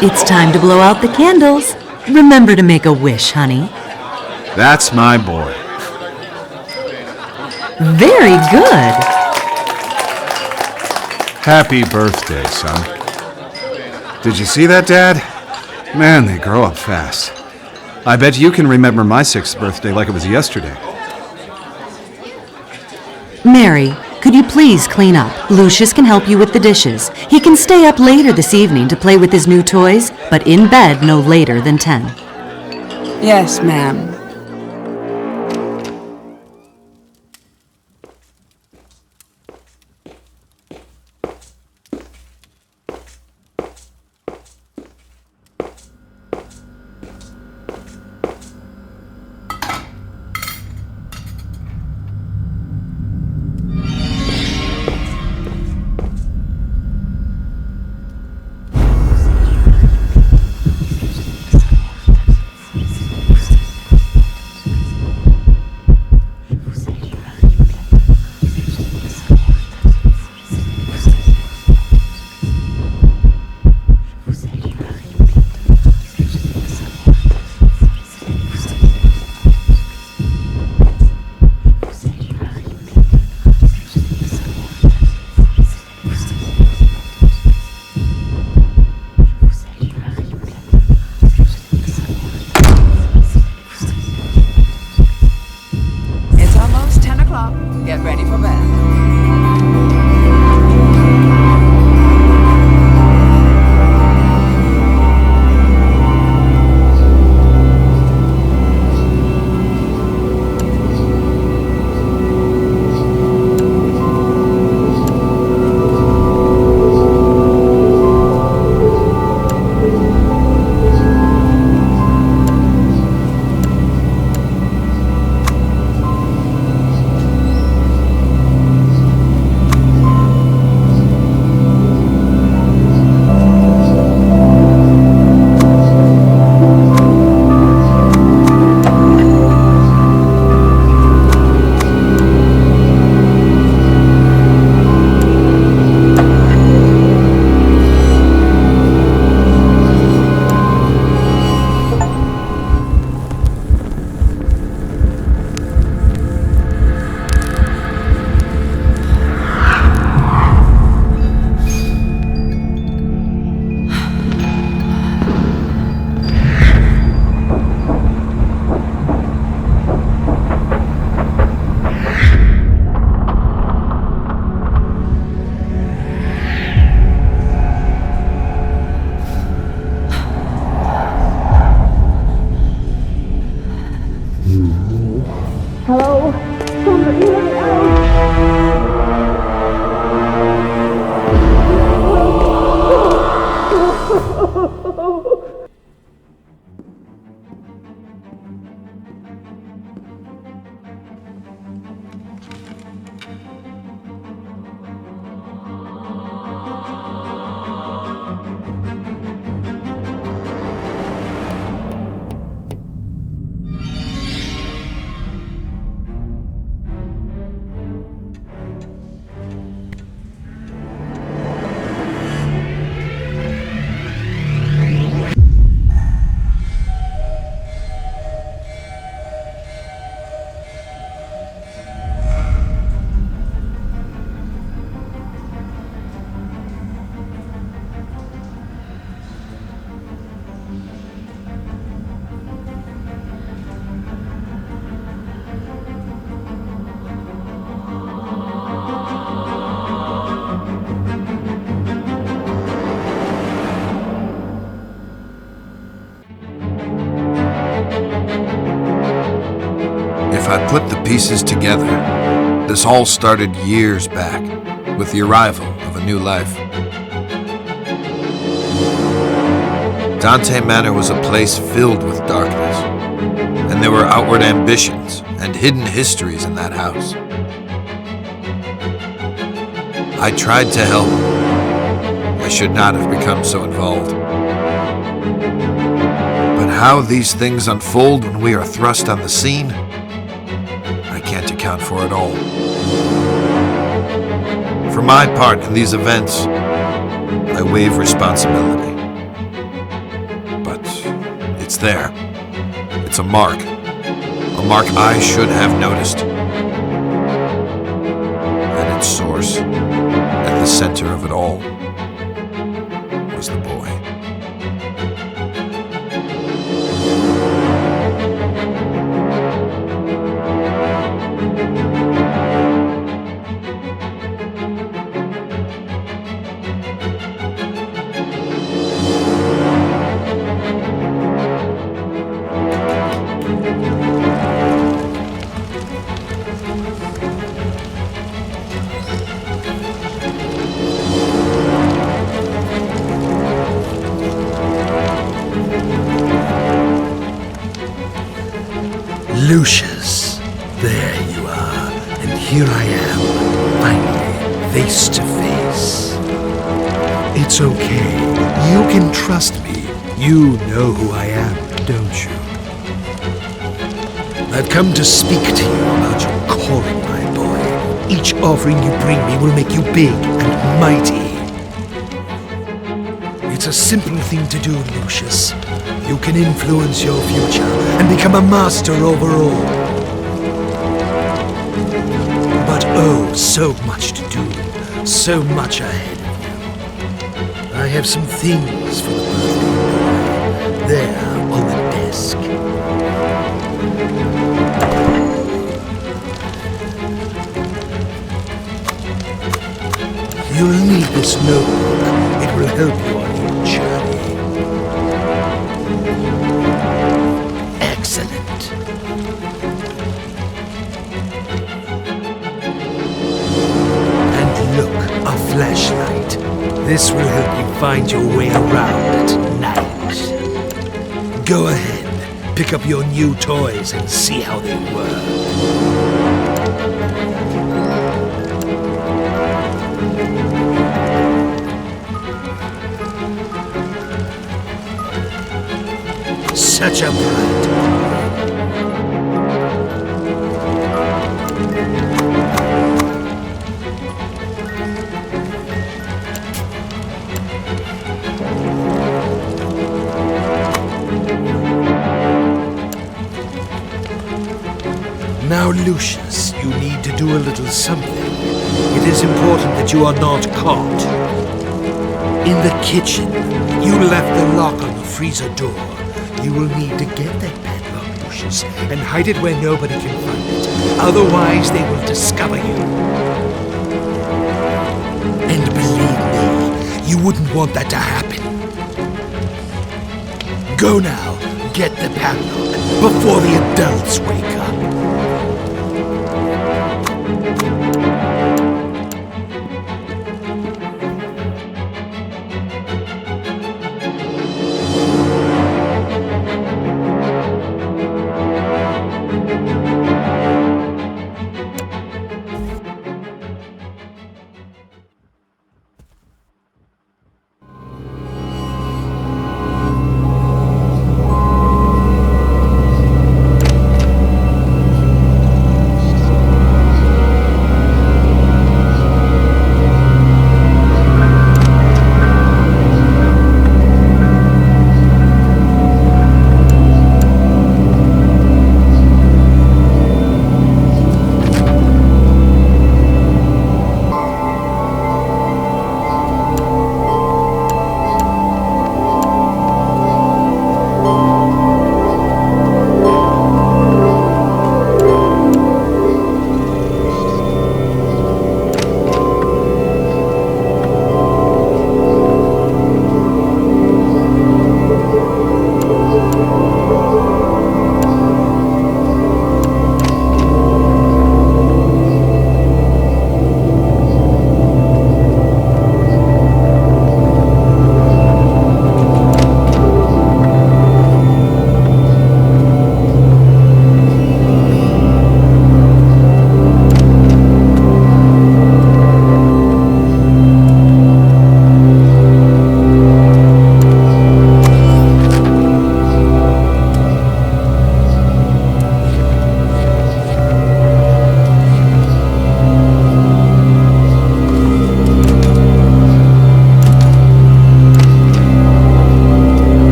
It's time to blow out the candles. Remember to make a wish, honey. That's my boy. Very good. Happy birthday, son. Did you see that, Dad? Man, they grow up fast. I bet you can remember my 6th birthday like it was yesterday. Mary, could you please clean up? Lucius can help you with the dishes. He can stay up later this evening to play with his new toys, but in bed no later than 10. Yes, ma'am. Get ready for bed. Hello? Somebody let me out! If I put the pieces together, this all started years back, with the arrival of a new life. Dante Manor was a place filled with darkness, and there were outward ambitions and hidden histories in that house. I tried to help. I should not have become so involved. But how these things unfold when we are thrust on the scene, I can't account for it all. For my part in these events, I waive responsibility. But it's there. It's a mark I should have noticed. And its source, at the center of it all, was the boy. Lucius, there you are, and here I am, finally, face to face. It's okay, you can trust me. You know who I am, don't you? I've come to speak to you about your calling, my boy. Each offering you bring me will make you big and mighty. It's a simple thing to do, Lucius. You can influence your future and become a master over all. But oh, so much to do, so much ahead of you. I have some things for the birthday boy, there on the desk. You'll need this notebook. It will help you on your journey. Excellent. And look, a flashlight. This will help you find your way around at night. Go ahead, pick up your new toys and see how they work. Such a bright. Now, Lucius, you need to do a little something. It is important that you are not caught. In the kitchen, you left the lock on the freezer door. You will need to get that padlock, Lucius, and hide it where nobody can find it. Otherwise, they will discover you. And believe me, you wouldn't want that to happen. Go now, get the padlock before the adults wake up.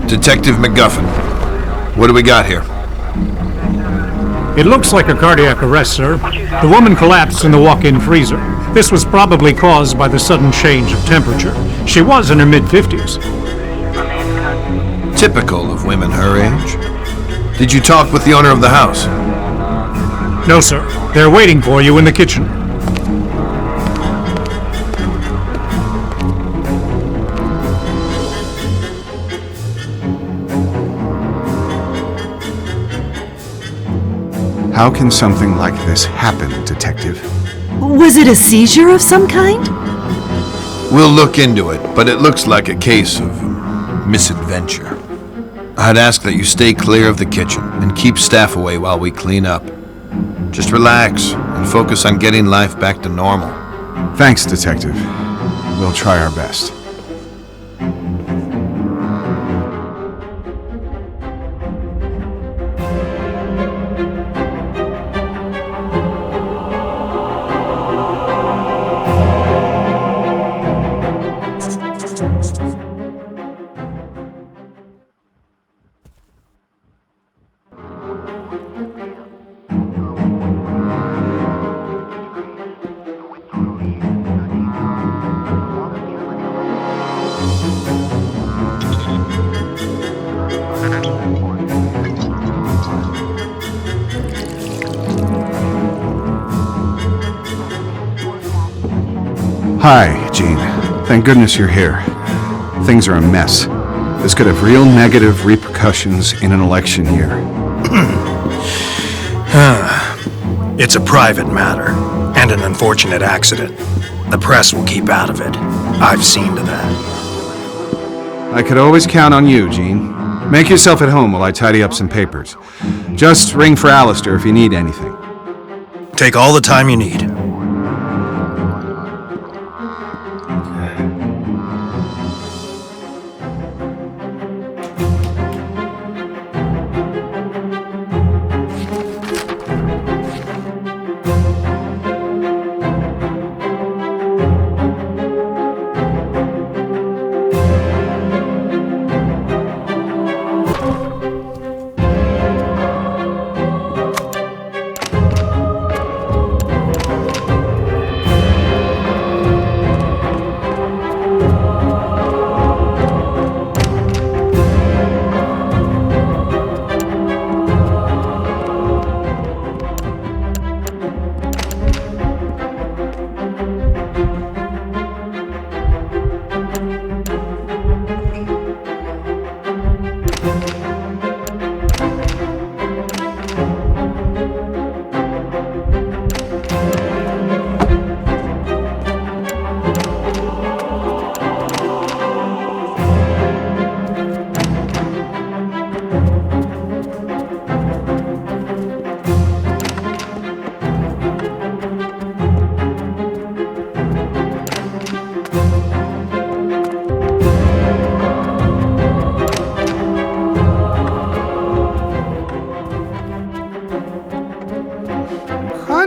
Detective McGuffin, what do we got here? It looks like a cardiac arrest, sir. The woman collapsed in the walk-in freezer. This was probably caused by the sudden change of temperature. She was in her mid-50s. Typical of women her age. Did you talk with the owner of the house? No, sir. They're waiting for you in the kitchen. How can something like this happen, Detective? Was it a seizure of some kind? We'll look into it, but it looks like a case of misadventure. I'd ask that you stay clear of the kitchen and keep staff away while we clean up. Just relax and focus on getting life back to normal. Thanks, Detective. We'll try our best. Hi, Jean. Thank goodness you're here. Things are a mess. This could have real negative repercussions in an election year. It's a private matter, and an unfortunate accident. The press will keep out of it. I've seen to that. I could always count on you, Jean. Make yourself at home while I tidy up some papers. Just ring for Alistair if you need anything. Take all the time you need.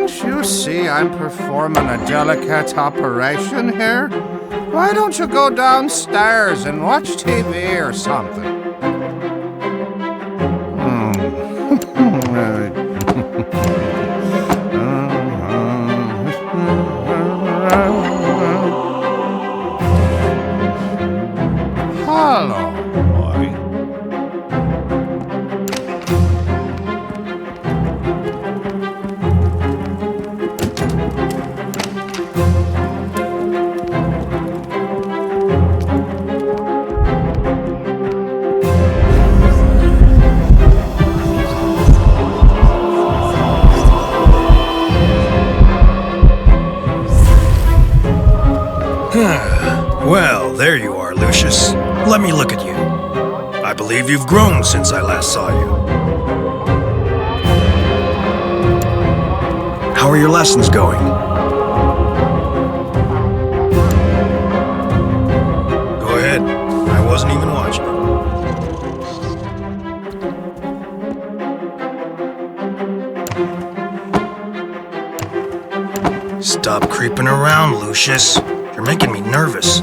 Can't you see I'm performing a delicate operation here? Why don't you go downstairs and watch TV or something? Hello, boy. Well, there you are, Lucius. Let me look at you. I believe you've grown since I last saw you. How are your lessons going? Go ahead. I wasn't even watching. Stop creeping around, Lucius. You're making me nervous.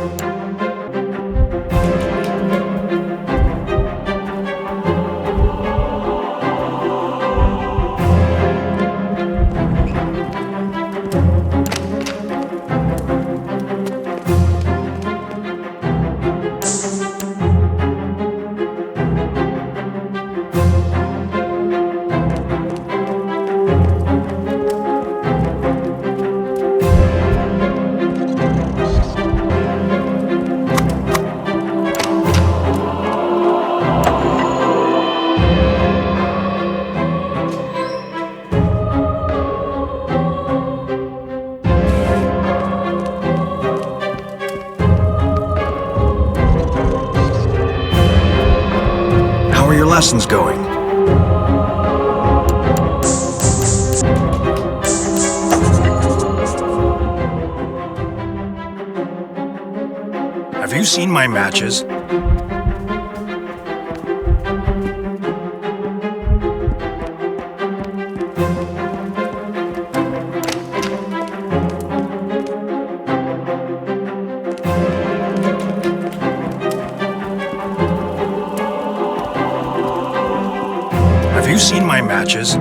lessons going? Have you seen my matches? Have you seen my matches?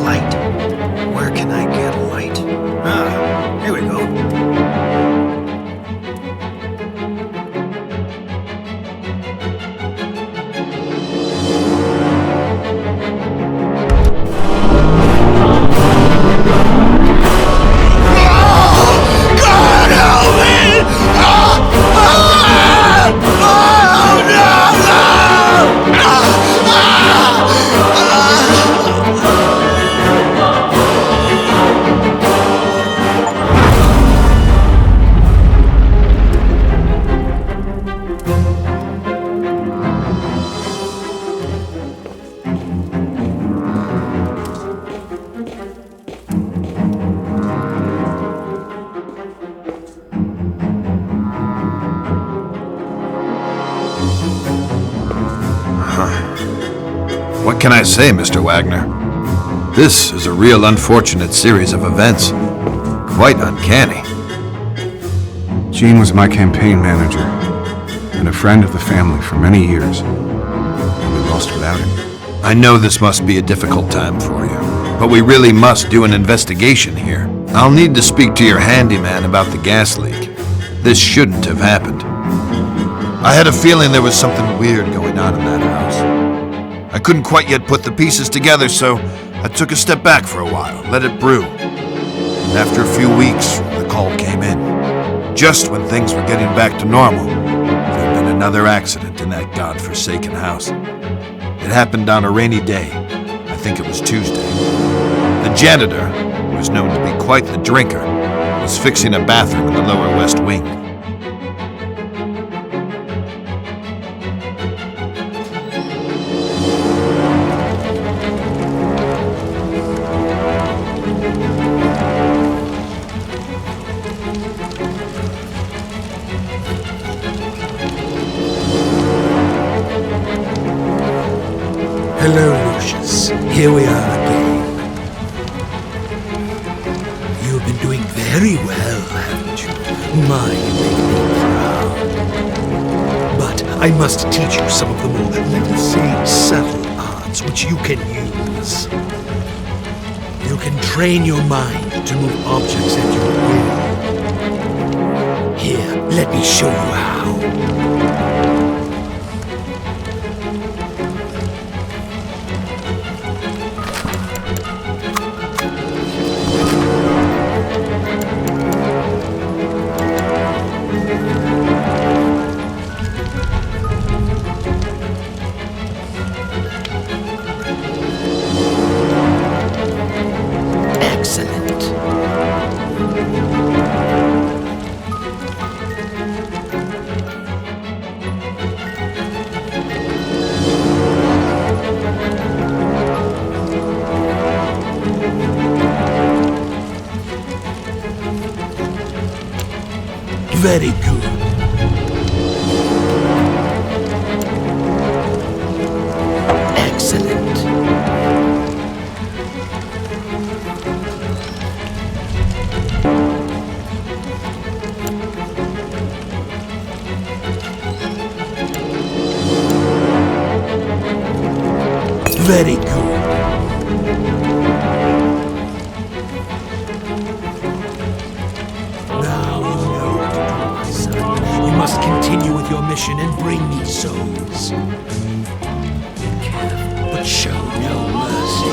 Light. Where can I get light? Ah, here we go. God help me! What can I say, Mr. Wagner? This is a real unfortunate series of events. Quite uncanny. Gene was my campaign manager and a friend of the family for many years. We lost without him. I know this must be a difficult time for you, but we really must do an investigation here. I'll need to speak to your handyman about the gas leak. This shouldn't have happened. I had a feeling there was something weird going on in that house. I couldn't quite yet put the pieces together, so I took a step back for a while, let it brew. And after a few weeks, the call came in. Just when things were getting back to normal, there had been another accident in that godforsaken house. It happened on a rainy day. I think it was Tuesday. The janitor, who was known to be quite the drinker, was fixing a bathroom in the lower west wing. Hello, Lucius. Here we are again. You've been doing very well, haven't you? My, you make me proud. But I must teach you some of the more, let us say, subtle arts which you can use. You can train your mind to move objects at your will. Here, let me show you how. Very good. Excellent. Very good. Continue with your mission and bring me souls. Be careful, but show no mercy.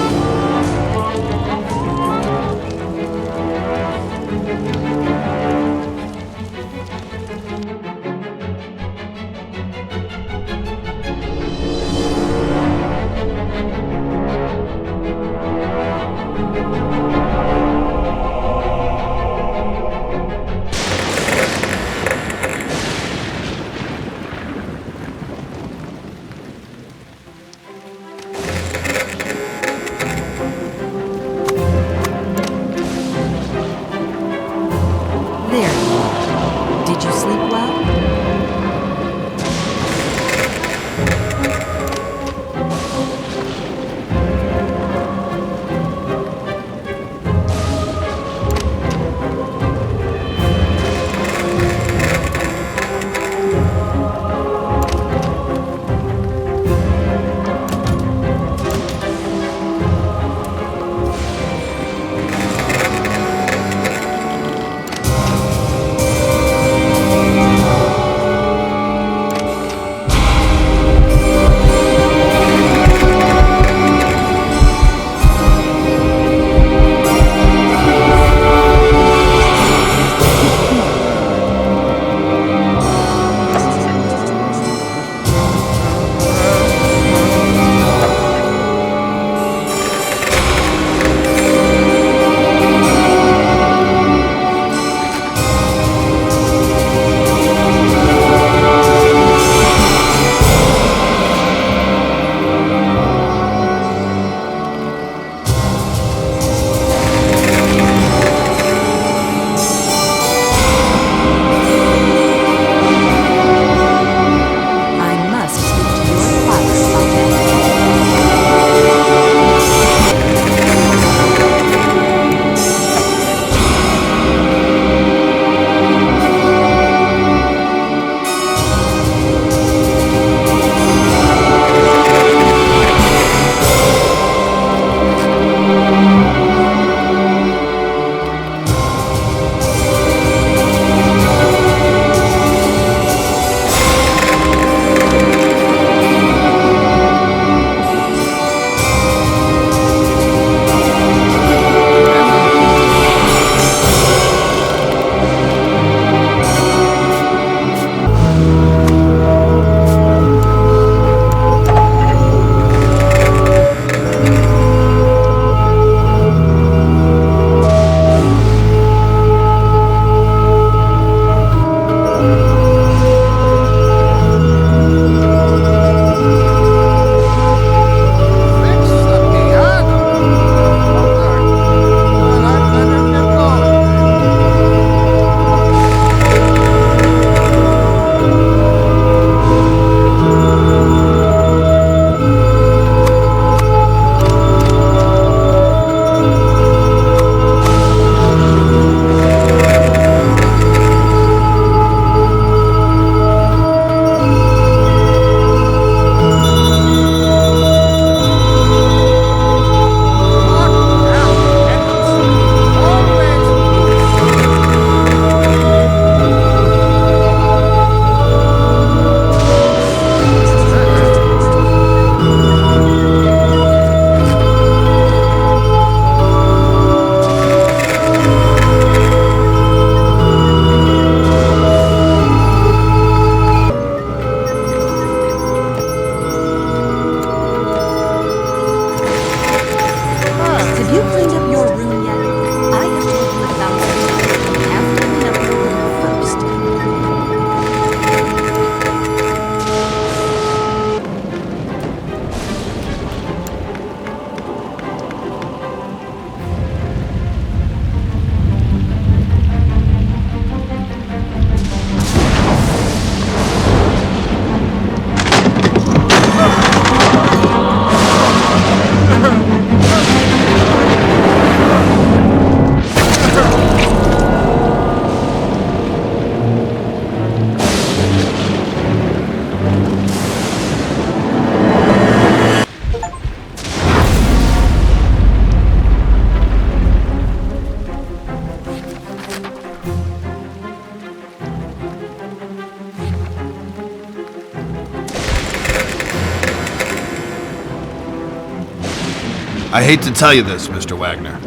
I hate to tell you this, Mr. Wagner,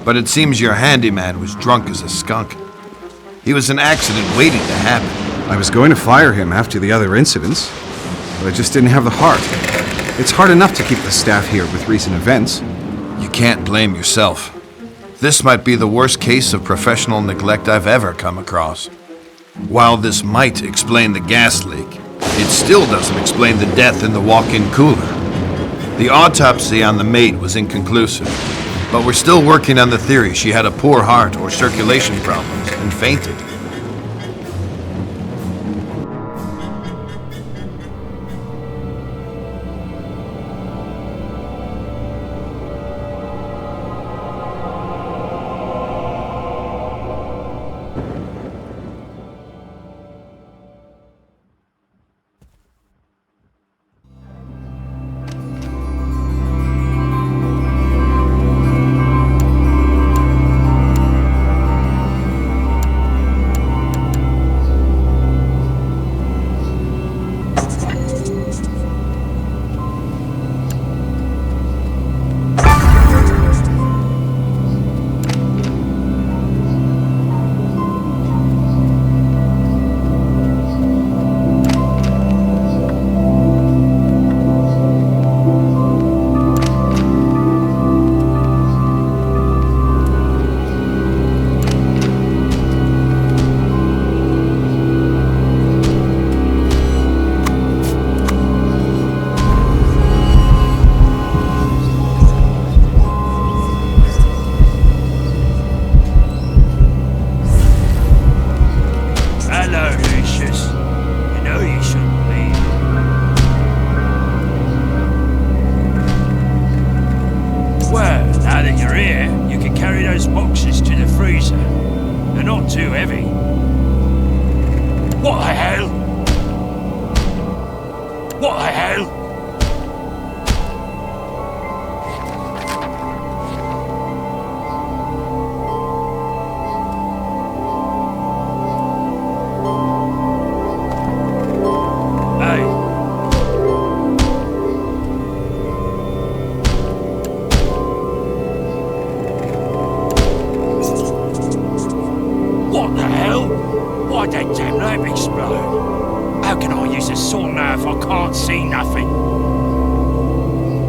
but it seems your handyman was drunk as a skunk. He was an accident waiting to happen. I was going to fire him after the other incidents, but I just didn't have the heart. It's hard enough to keep the staff here with recent events. You can't blame yourself. This might be the worst case of professional neglect I've ever come across. While this might explain the gas leak, it still doesn't explain the death in the walk-in cooler. The autopsy on the maid was inconclusive, but we're still working on the theory she had a poor heart or circulation problems and fainted.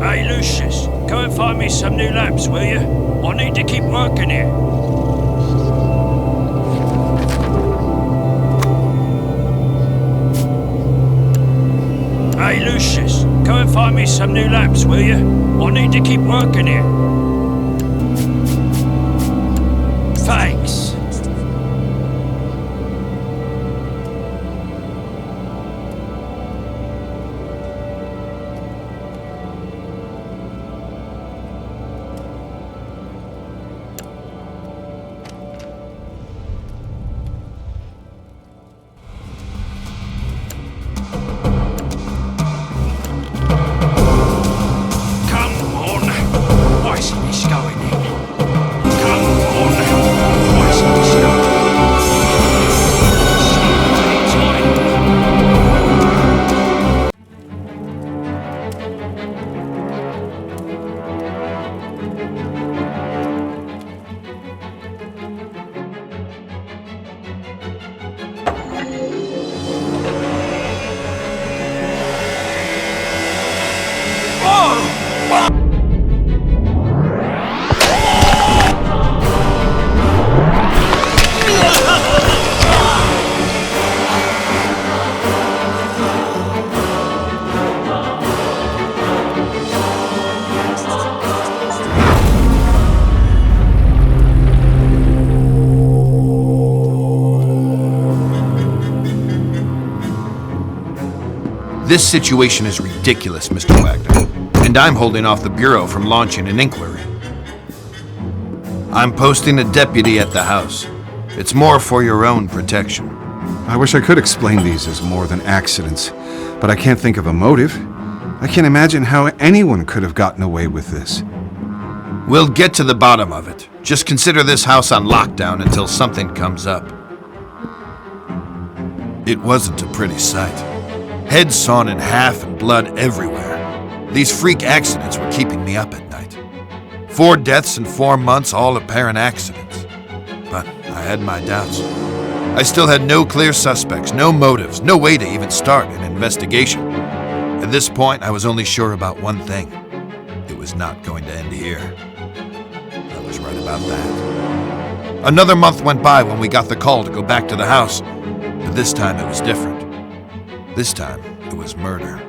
Hey, Lucius, go and find me some new lamps, will you? I need to keep working here. Hey, Lucius, go and find me some new lamps, will you? I need to keep working here. Thanks. This situation is ridiculous, Mr. Wagner, and I'm holding off the Bureau from launching an inquiry. I'm posting a deputy at the house. It's more for your own protection. I wish I could explain these as more than accidents, but I can't think of a motive. I can't imagine how anyone could have gotten away with this. We'll get to the bottom of it. Just consider this house on lockdown until something comes up. It wasn't a pretty sight. Heads sawn in half and blood everywhere. These freak accidents were keeping me up at night. 4 deaths in 4 months, all apparent accidents. But I had my doubts. I still had no clear suspects, no motives, no way to even start an investigation. At this point, I was only sure about one thing. It was not going to end here. I was right about that. Another month went by when we got the call to go back to the house. But this time it was different. This time it was murder.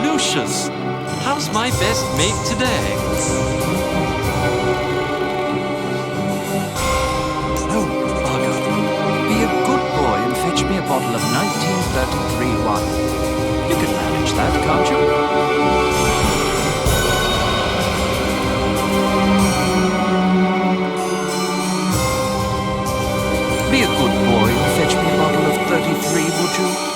Lucius, how's my best maid today? Oh, Margot, be a good boy and fetch me a bottle of 1933 wine. You can manage that, can't you? Be a good boy and fetch me a bottle of 33, would you?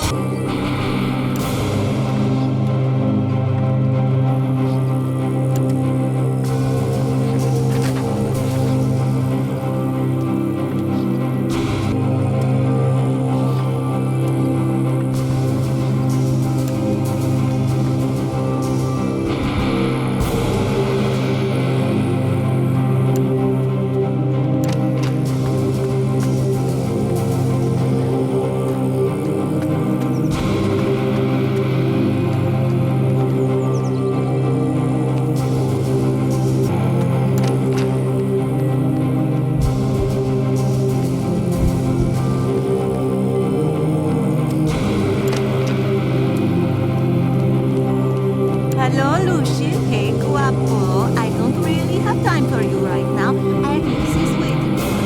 Hello, Lucius. Hey, guapo. I don't really have time for you right now. Agnes is waiting for you.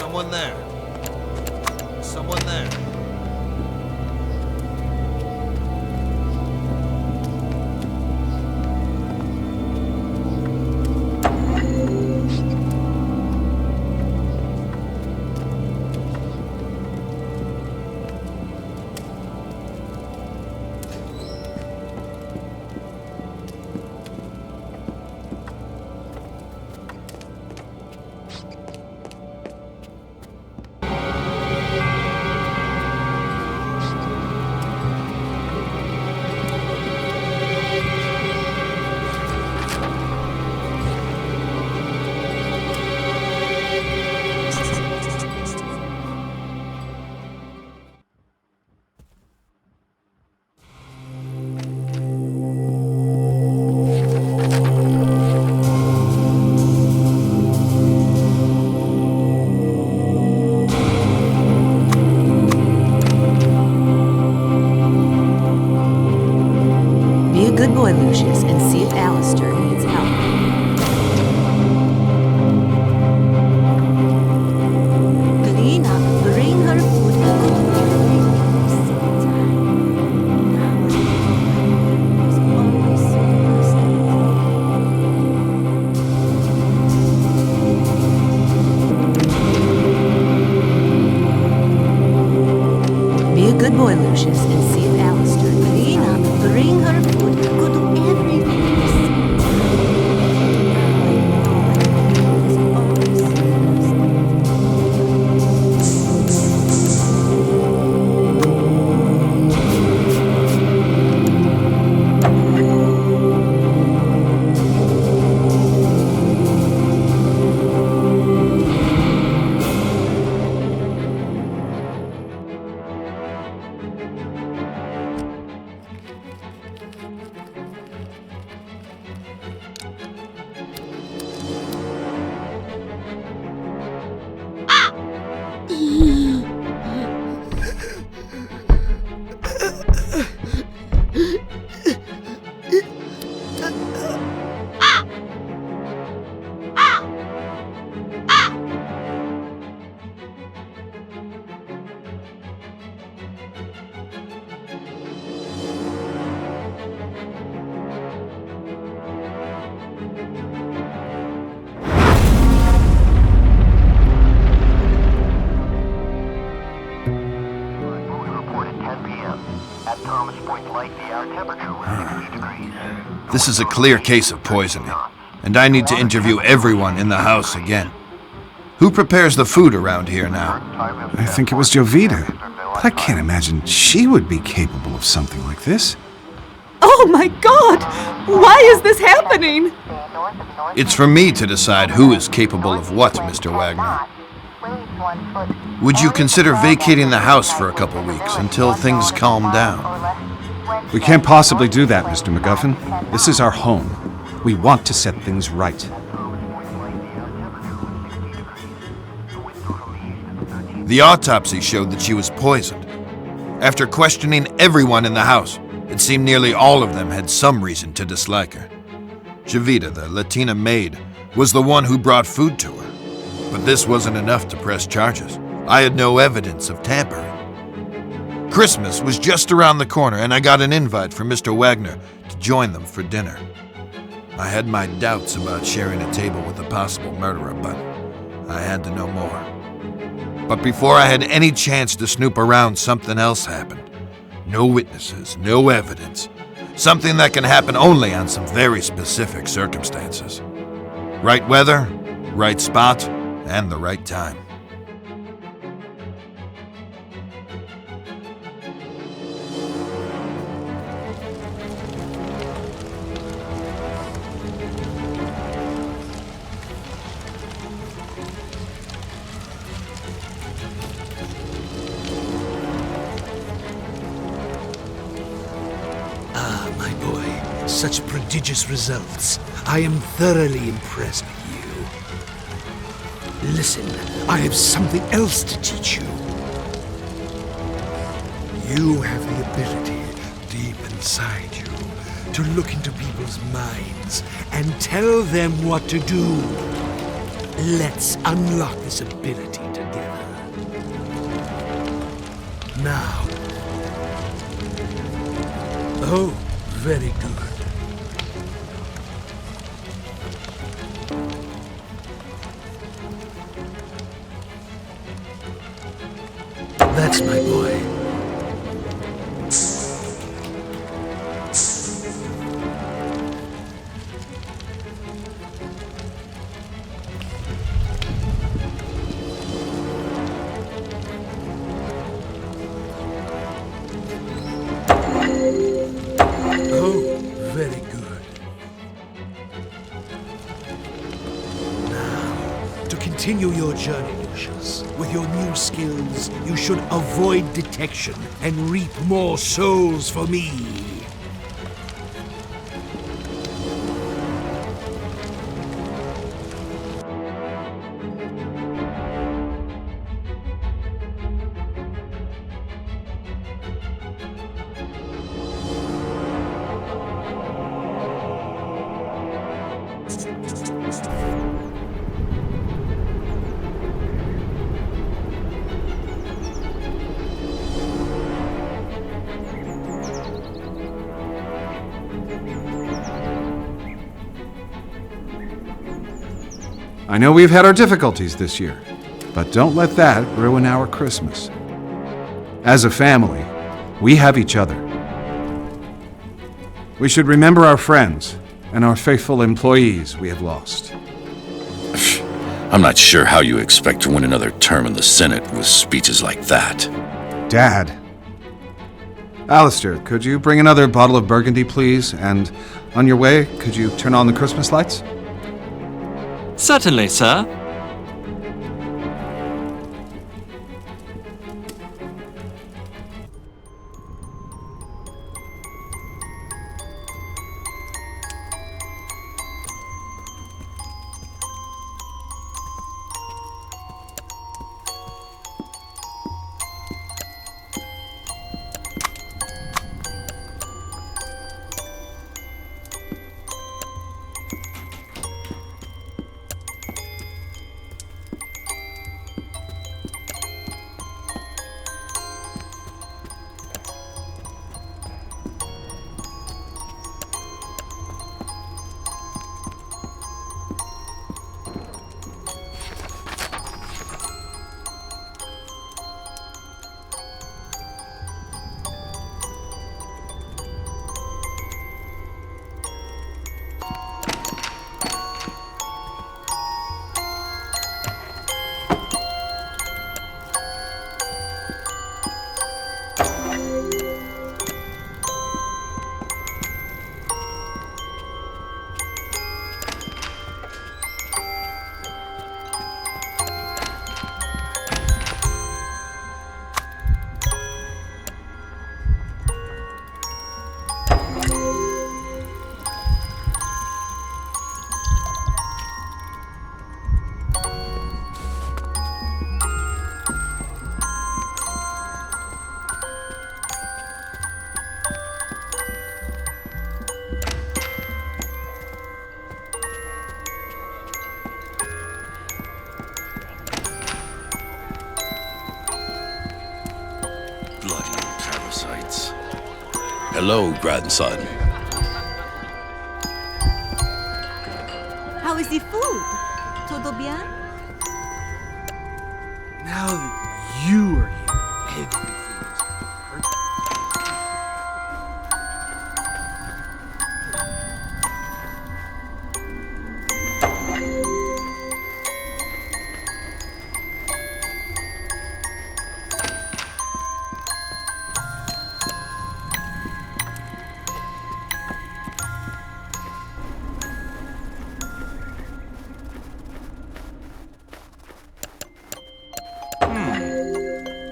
Someone there. Someone there. Be a good boy, Lucius, and see if Alistair needs help. Clean up, bring her food, go to every always so Be a good boy, Lucius, and see if Alistair clean up, bring her food, go to everything. This is a clear case of poisoning, and I need to interview everyone in the house again. Who prepares the food around here now? I think it was Jovita. But I can't imagine she would be capable of something like this. Oh my God! Why is this happening? It's for me to decide who is capable of what, Mr. Wagner. Would you consider vacating the house for a couple weeks until things calm down? We can't possibly do that, Mr. MacGuffin. This is our home. We want to set things right. The autopsy showed that she was poisoned. After questioning everyone in the house, it seemed nearly all of them had some reason to dislike her. Jovita, the Latina maid, was the one who brought food to her. But this wasn't enough to press charges. I had no evidence of tampering. Christmas was just around the corner, and I got an invite from Mr. Wagner to join them for dinner. I had my doubts about sharing a table with a possible murderer, but I had to know more. But before I had any chance to snoop around, something else happened. No witnesses, no evidence. Something that can happen only on some very specific circumstances. Right weather, right spot, and the right time. Such prodigious results. I am thoroughly impressed with you. Listen, I have something else to teach you. You have the ability, deep inside you, to look into people's minds and tell them what to do. Let's unlock this ability together. Now. Oh, very good. That's my boy. Oh, very good. Now, to continue your journey, Lucius, with your new skills, you should avoid detection and reap more souls for me. I know we've had our difficulties this year, but don't let that ruin our Christmas. As a family, we have each other. We should remember our friends and our faithful employees we have lost. I'm not sure how you expect to win another term in the Senate with speeches like that. Dad. Alistair, could you bring another bottle of Burgundy, please? And on your way, could you turn on the Christmas lights? Certainly, sir. Bloody parasites. Hello, grandson. How is the food? Todo bien? Now that you are here, everything is perfect.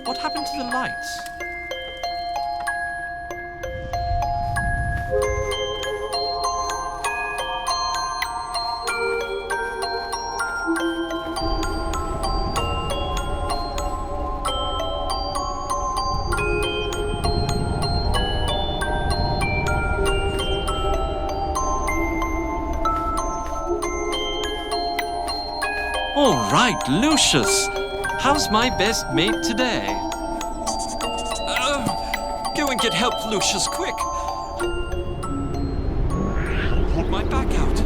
What happened to the lights? All right, Lucius. How's my best mate today? get help, Lucius, quick! Hold my back out.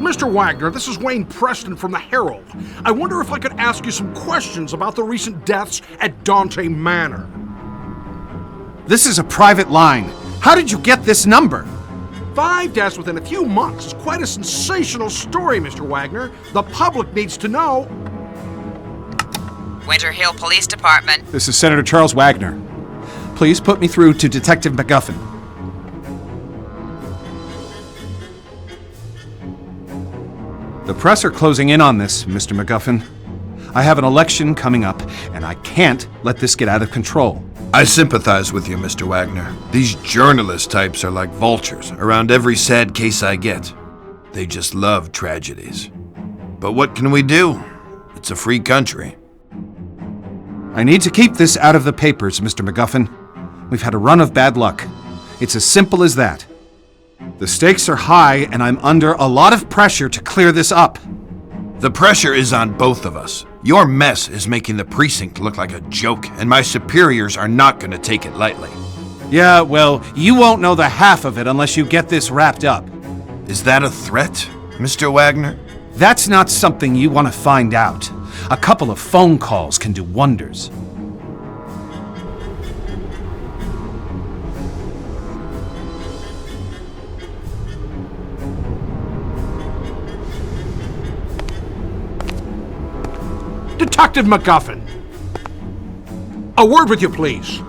Mr. Wagner, this is Wayne Preston from the Herald. I wonder if I could ask you some questions about the recent deaths at Dante Manor. This is a private line. How did you get this number? 5 deaths within a few months is quite a sensational story, Mr. Wagner. The public needs to know. Winter Hill Police Department. This is Senator Charles Wagner. Please put me through to Detective McGuffin. The press are closing in on this, Mr. McGuffin. I have an election coming up, and I can't let this get out of control. I sympathize with you, Mr. Wagner. These journalist types are like vultures around every sad case I get. They just love tragedies. But what can we do? It's a free country. I need to keep this out of the papers, Mr. McGuffin. We've had a run of bad luck. It's as simple as that. The stakes are high, and I'm under a lot of pressure to clear this up. The pressure is on both of us. Your mess is making the precinct look like a joke, and my superiors are not going to take it lightly. Yeah, well, you won't know the half of it unless you get this wrapped up. Is that a threat, Mr. Wagner? That's not something you want to find out. A couple of phone calls can do wonders. Detective McGuffin! A word with you, please.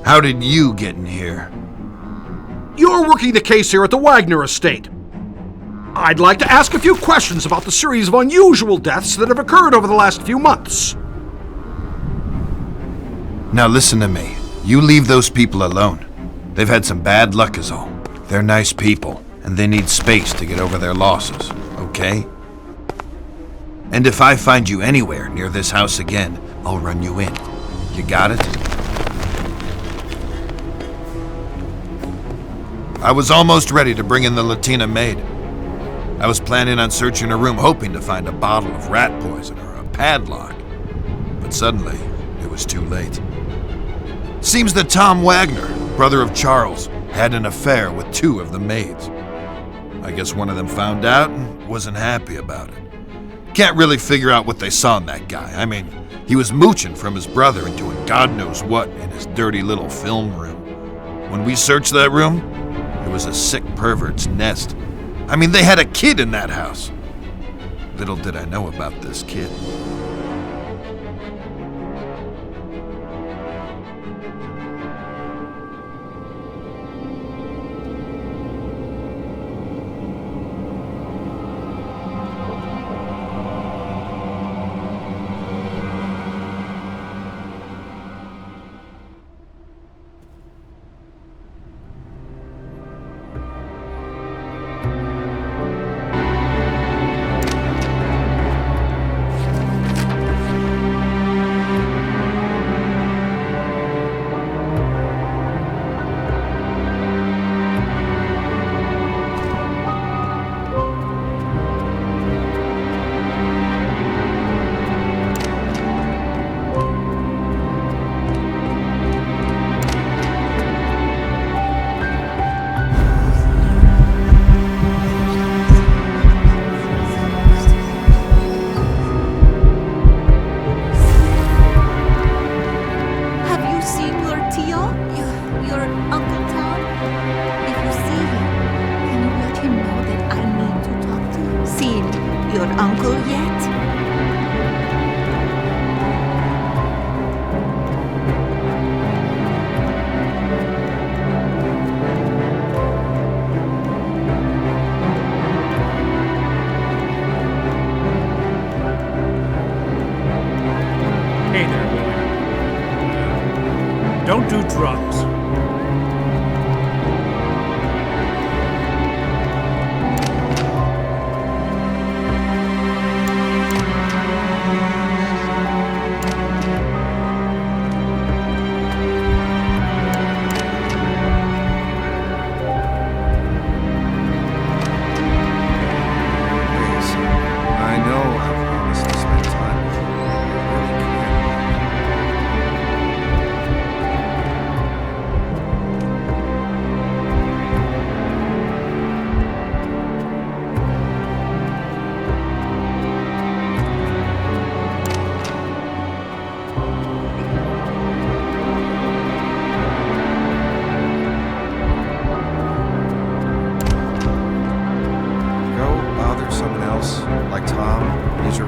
How did you get in here? You're working the case here at the Wagner estate. I'd like to ask a few questions about the series of unusual deaths that have occurred over the last few months. Now listen to me. You leave those people alone. They've had some bad luck is all. They're nice people, and they need space to get over their losses, okay? And if I find you anywhere near this house again, I'll run you in. You got it? I was almost ready to bring in the Latina maid. I was planning on searching her room, hoping to find a bottle of rat poison or a padlock. But suddenly, it was too late. Seems that Tom Wagner, brother of Charles, had an affair with 2 of the maids. I guess one of them found out and wasn't happy about it. Can't really figure out what they saw in that guy. I mean, he was mooching from his brother and doing God knows what in his dirty little film room. When we searched that room, it was a sick pervert's nest. I mean, they had a kid in that house. Little did I know about this kid. Your uncle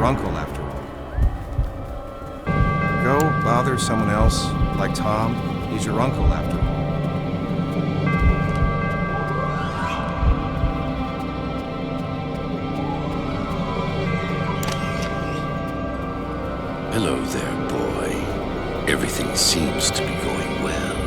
your uncle, after all. Go bother someone else, like Tom. He's your uncle, after all. Hello there, boy. Everything seems to be going well.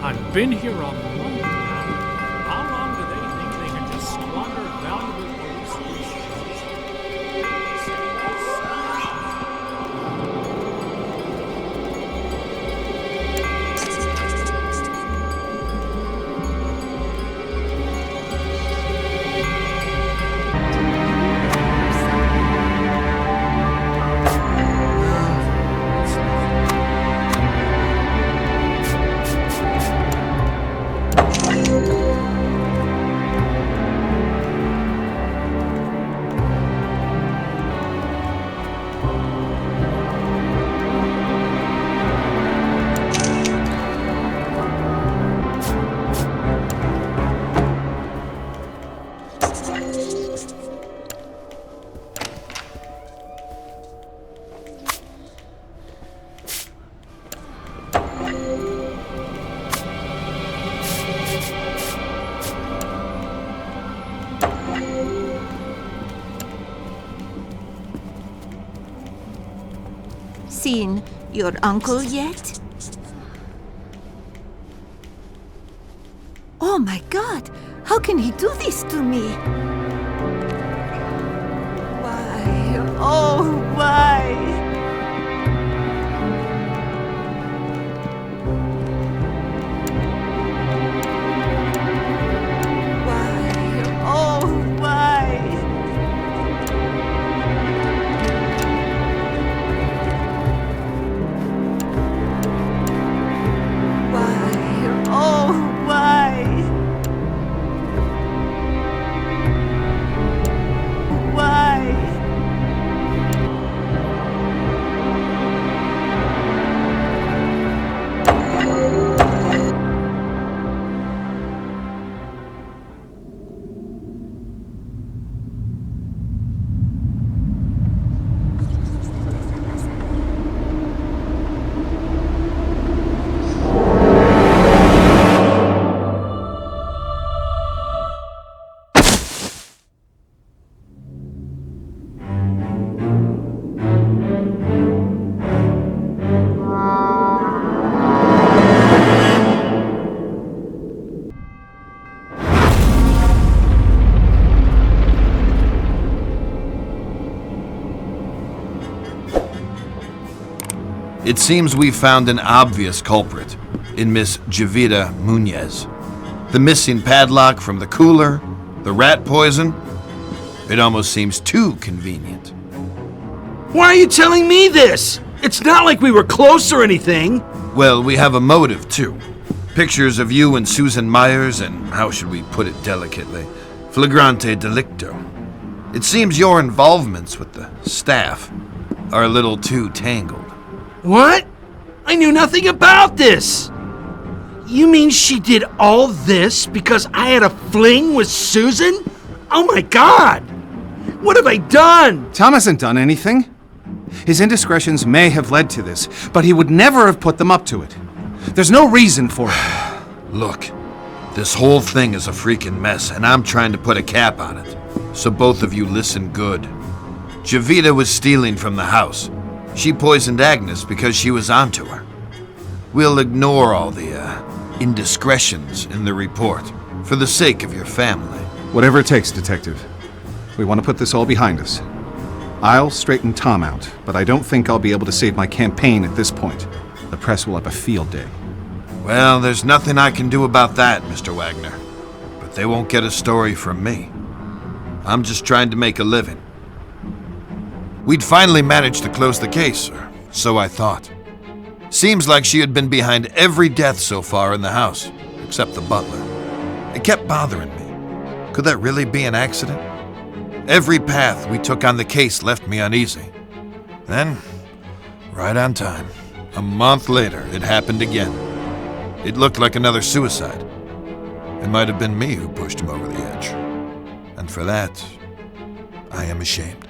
I've been here a month now. How long do they think they can just squander valuable police Seen your uncle yet? Oh my God! How can he do this to me? Why? Oh, why? It seems we found an obvious culprit in Miss Jovita Munez. The missing padlock from the cooler, the rat poison. It almost seems too convenient. Why are you telling me this? It's not like we were close or anything. Well, we have a motive, too. Pictures of you and Susan Myers, and how should we put it delicately? Flagrante delicto. It seems your involvements with the staff are a little too tangled. What? I knew nothing about this! You mean she did all this because I had a fling with Susan? Oh my God! What have I done? Tom hasn't done anything. His indiscretions may have led to this, but he would never have put them up to it. There's no reason for it. Look, this whole thing is a freaking mess, and I'm trying to put a cap on it. So both of you listen good. Jovita was stealing from the house. She poisoned Agnes because she was onto her. We'll ignore all the indiscretions in the report For the sake of your family. Whatever it takes, Detective. We want to put this all behind us. I'll straighten Tom out, but I don't think I'll be able to save my campaign at this point. The press will have a field day. Well, there's nothing I can do about that, Mr. Wagner. But they won't get a story from me. I'm just trying to make a living. We'd finally managed to close the case, or so I thought. Seems like she had been behind every death so far in the house, except the butler. It kept bothering me. Could that really be an accident? Every path we took on the case left me uneasy. Then, right on time, a month later, it happened again. It looked like another suicide. It might have been me who pushed him over the edge. And for that, I am ashamed.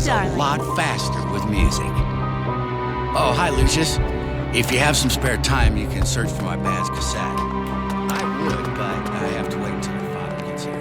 A lot faster with music. Oh, hi, Lucius. If you have some spare time, you can search for my band's cassette. I would, but I have to wait until your father gets here.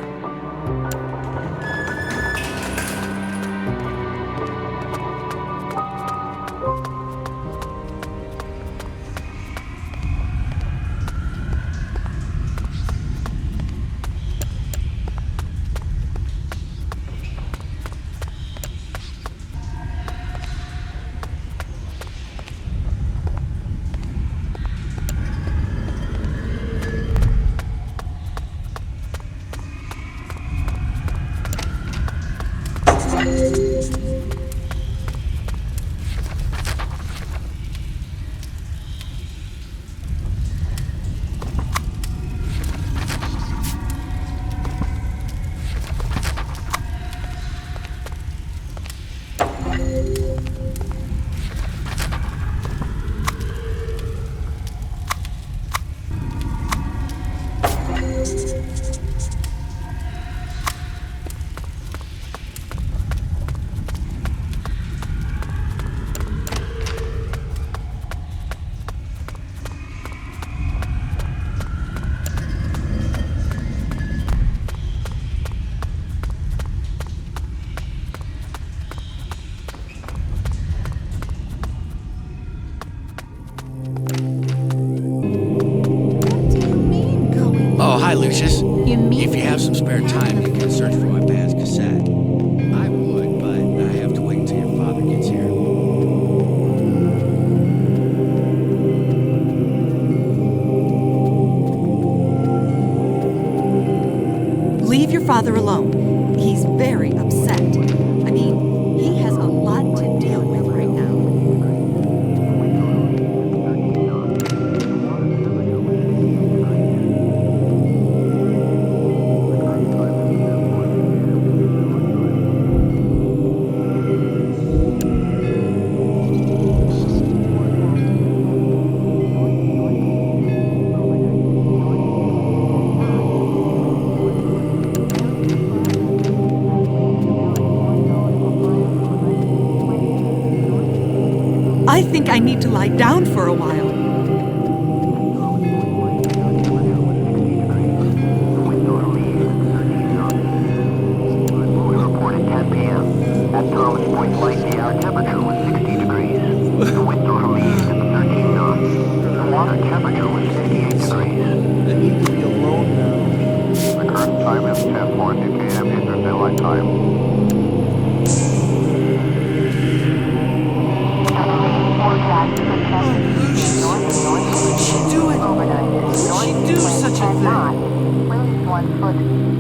Hi, Lucius. You mean? If you have some spare time, you can search for my band's cassette. I would, but I have to wait until your father gets here. Leave your father alone. He's very upset. I mean, he has a lot to deal with right now. I think I need to lie down for a while.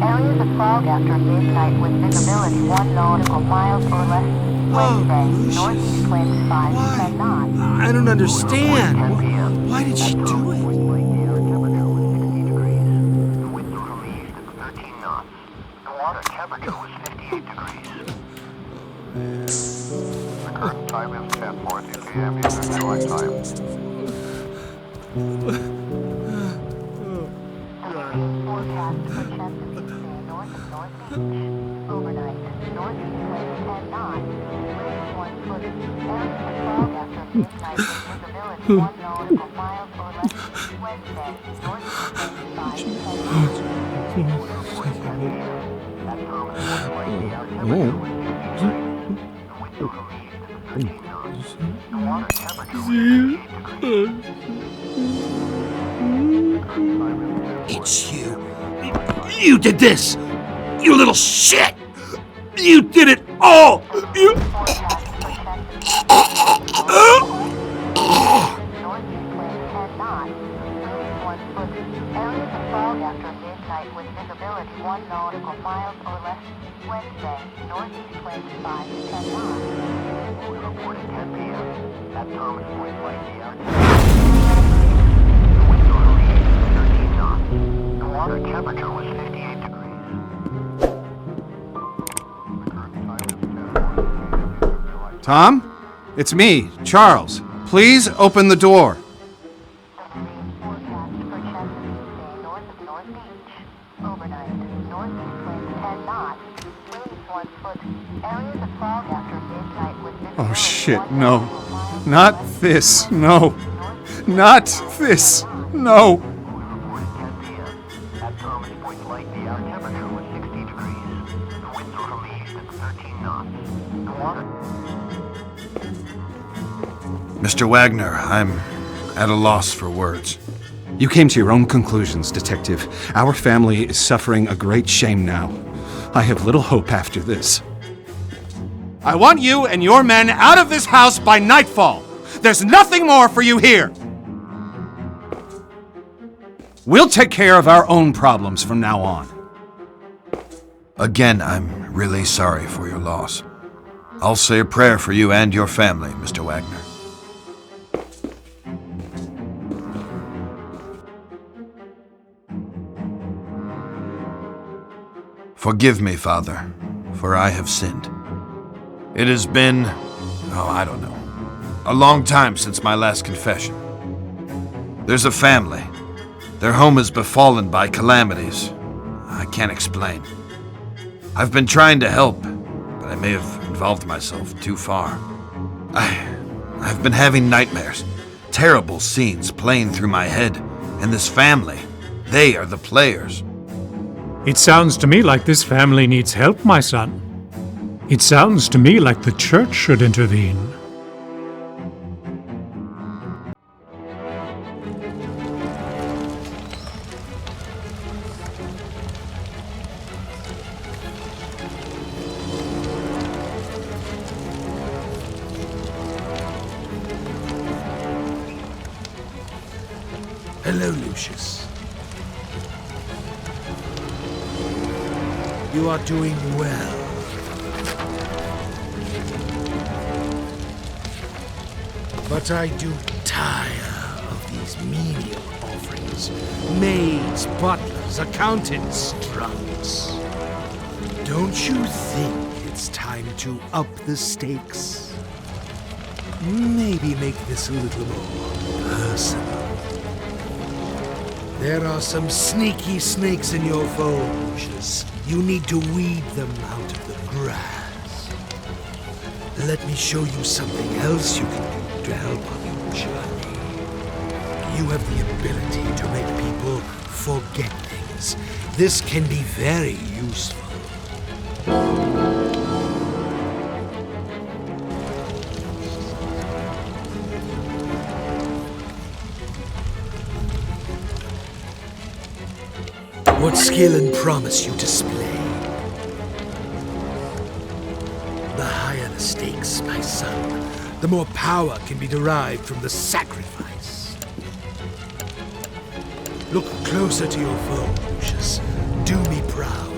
Areas of fog after midnight with visibility 1 nautical miles or less. Wednesday, northeast winds 5 to 10 knots. I don't understand. Why did she do it? The current time is 10:40 p.m. Eastern Daylight Time. Forecast for Chesapeake Bay, north of North Beach. Overnight, northeast winds 10 knots. Winds 1 foot. Areas of fog after midnight with visibility 1 nautical miles or less. Wednesday, northeast winds 5 to 10 knots. It's you. You did this! You little shit! You did it all! You... Areas of fog after midnight with visibility 1 nautical miles or less. Wednesday, northeast winds 5 to 10 knots. We report at 10 p.m. At Thomas Point Light, the wind northerly 13 knots. The water temperature was 58 degrees. Tom? It's me, Charles. Please open the door. Oh shit, no. Not this, no. Not this, no. At Thomas Point Light, the air temperature was 60 degrees. The wind northerly east at 13 knots. The water... Mr. Wagner, I'm at a loss for words. You came to your own conclusions, Detective. Our family is suffering a great shame now. I have little hope after this. I want you and your men out of this house by nightfall. There's nothing more for you here. We'll take care of our own problems from now on. Again, I'm really sorry for your loss. I'll say a prayer for you and your family, Mr. Wagner. Forgive me, Father, for I have sinned. It has been, I don't know, a long time since my last confession. There's a family. Their home is befallen by calamities. I can't explain. I've been trying to help, but I may have involved myself too far. I've been having nightmares, terrible scenes playing through my head, and this family, they are the players. It sounds to me like this family needs help, my son. It sounds to me like the church should intervene. Hello, Lucius. You are doing well. But I do tire of these menial offerings. Maids, butlers, accountants, drunks. Don't you think it's time to up the stakes? Maybe make this a little more personal. There are some sneaky snakes in your fold, Lucius. You need to weed them out of the grass. Let me show you something else you can do. to help on your journey. You have the ability to make people forget things. This can be very useful. What skill and promise you display? The higher the stakes, my son, the more power can be derived from the sacrifice. Look closer to your foe, Lucius. Do me proud.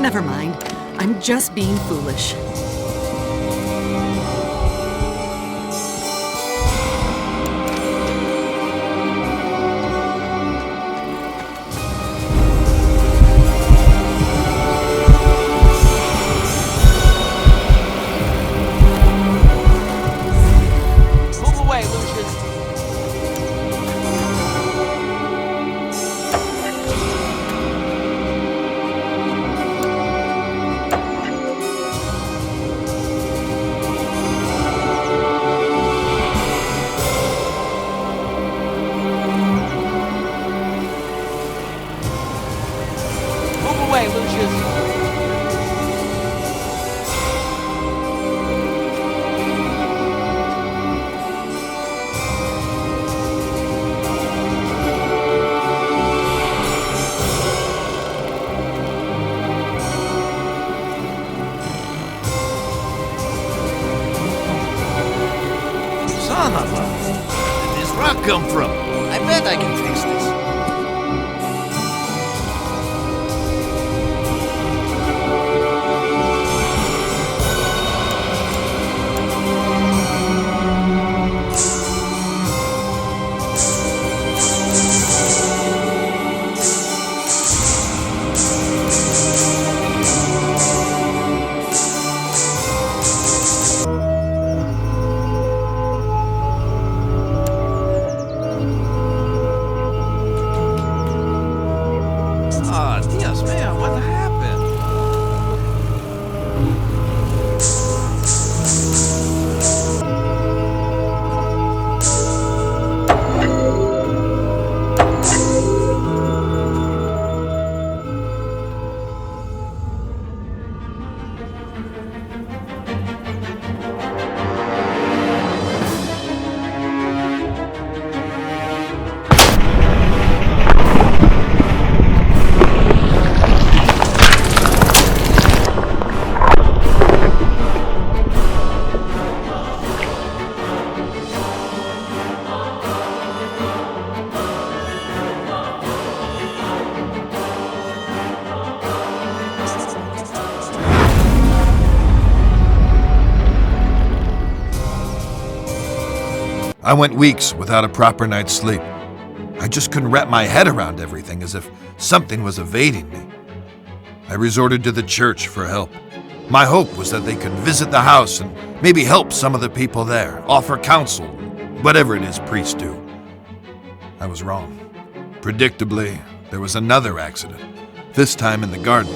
Never mind. I'm just being foolish. Move away, Lucius. Son of a... Where did this rock come from? I bet I can fix this. Dios mío, what happened? I went weeks without a proper night's sleep. I just couldn't wrap my head around everything, as if something was evading me. I resorted to the church for help. My hope was that they could visit the house and maybe help some of the people there, offer counsel, whatever it is priests do. I was wrong. Predictably, there was another accident, this time in the garden.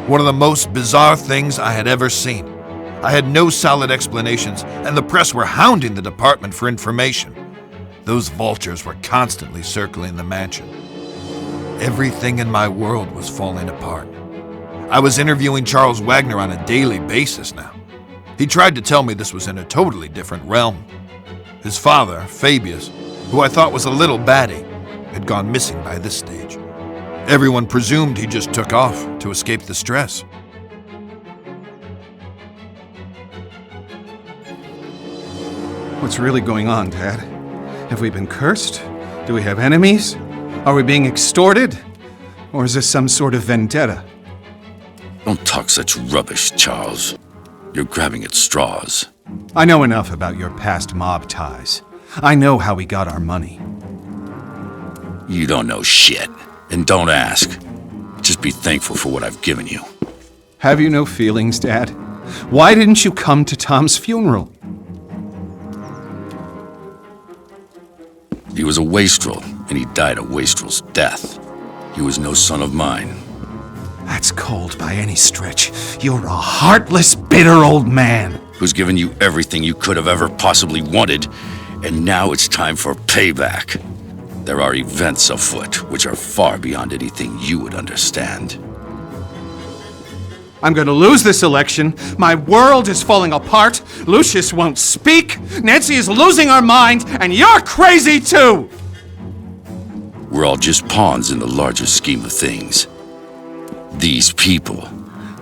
One of the most bizarre things I had ever seen. I had no solid explanations, and the press were hounding the department for information. Those vultures were constantly circling the mansion. Everything in my world was falling apart. I was interviewing Charles Wagner on a daily basis now. He tried to tell me this was in a totally different realm. His father, Fabius, who I thought was a little baddie, had gone missing by this stage. Everyone presumed he just took off to escape the stress. What's really going on, Dad? Have we been cursed? Do we have enemies? Are we being extorted? Or is this some sort of vendetta? Don't talk such rubbish, Charles. You're grabbing at straws. I know enough about your past mob ties. I know how we got our money. You don't know shit. And don't ask. Just be thankful for what I've given you. Have you no feelings, Dad? Why didn't you come to Tom's funeral? He was a wastrel, and he died a wastrel's death. He was no son of mine. That's cold by any stretch. You're a heartless, bitter old man. Who's given you everything you could have ever possibly wanted, and now it's time for payback. There are events afoot which are far beyond anything you would understand. I'm going to lose this election. My world is falling apart. Lucius won't speak. Nancy is losing her mind, and you're crazy too! We're all just pawns in the larger scheme of things. These people,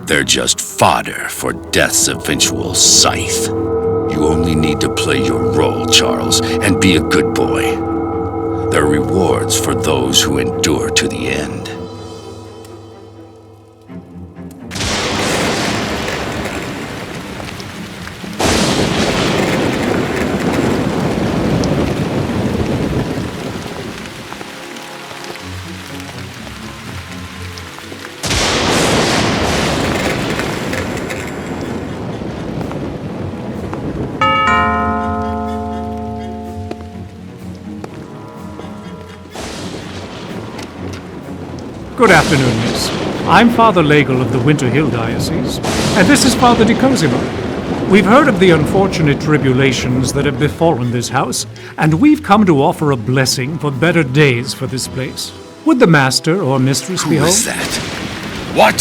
they're just fodder for death's eventual scythe. You only need to play your role, Charles, and be a good boy. There are rewards for those who endure to the end. Good afternoon, miss. I'm Father Legel of the Winter Hill Diocese, and this is Father de Cosimo. We've heard of the unfortunate tribulations that have befallen this house, and we've come to offer a blessing for better days for this place. Would the master or mistress be home? Who is that? What?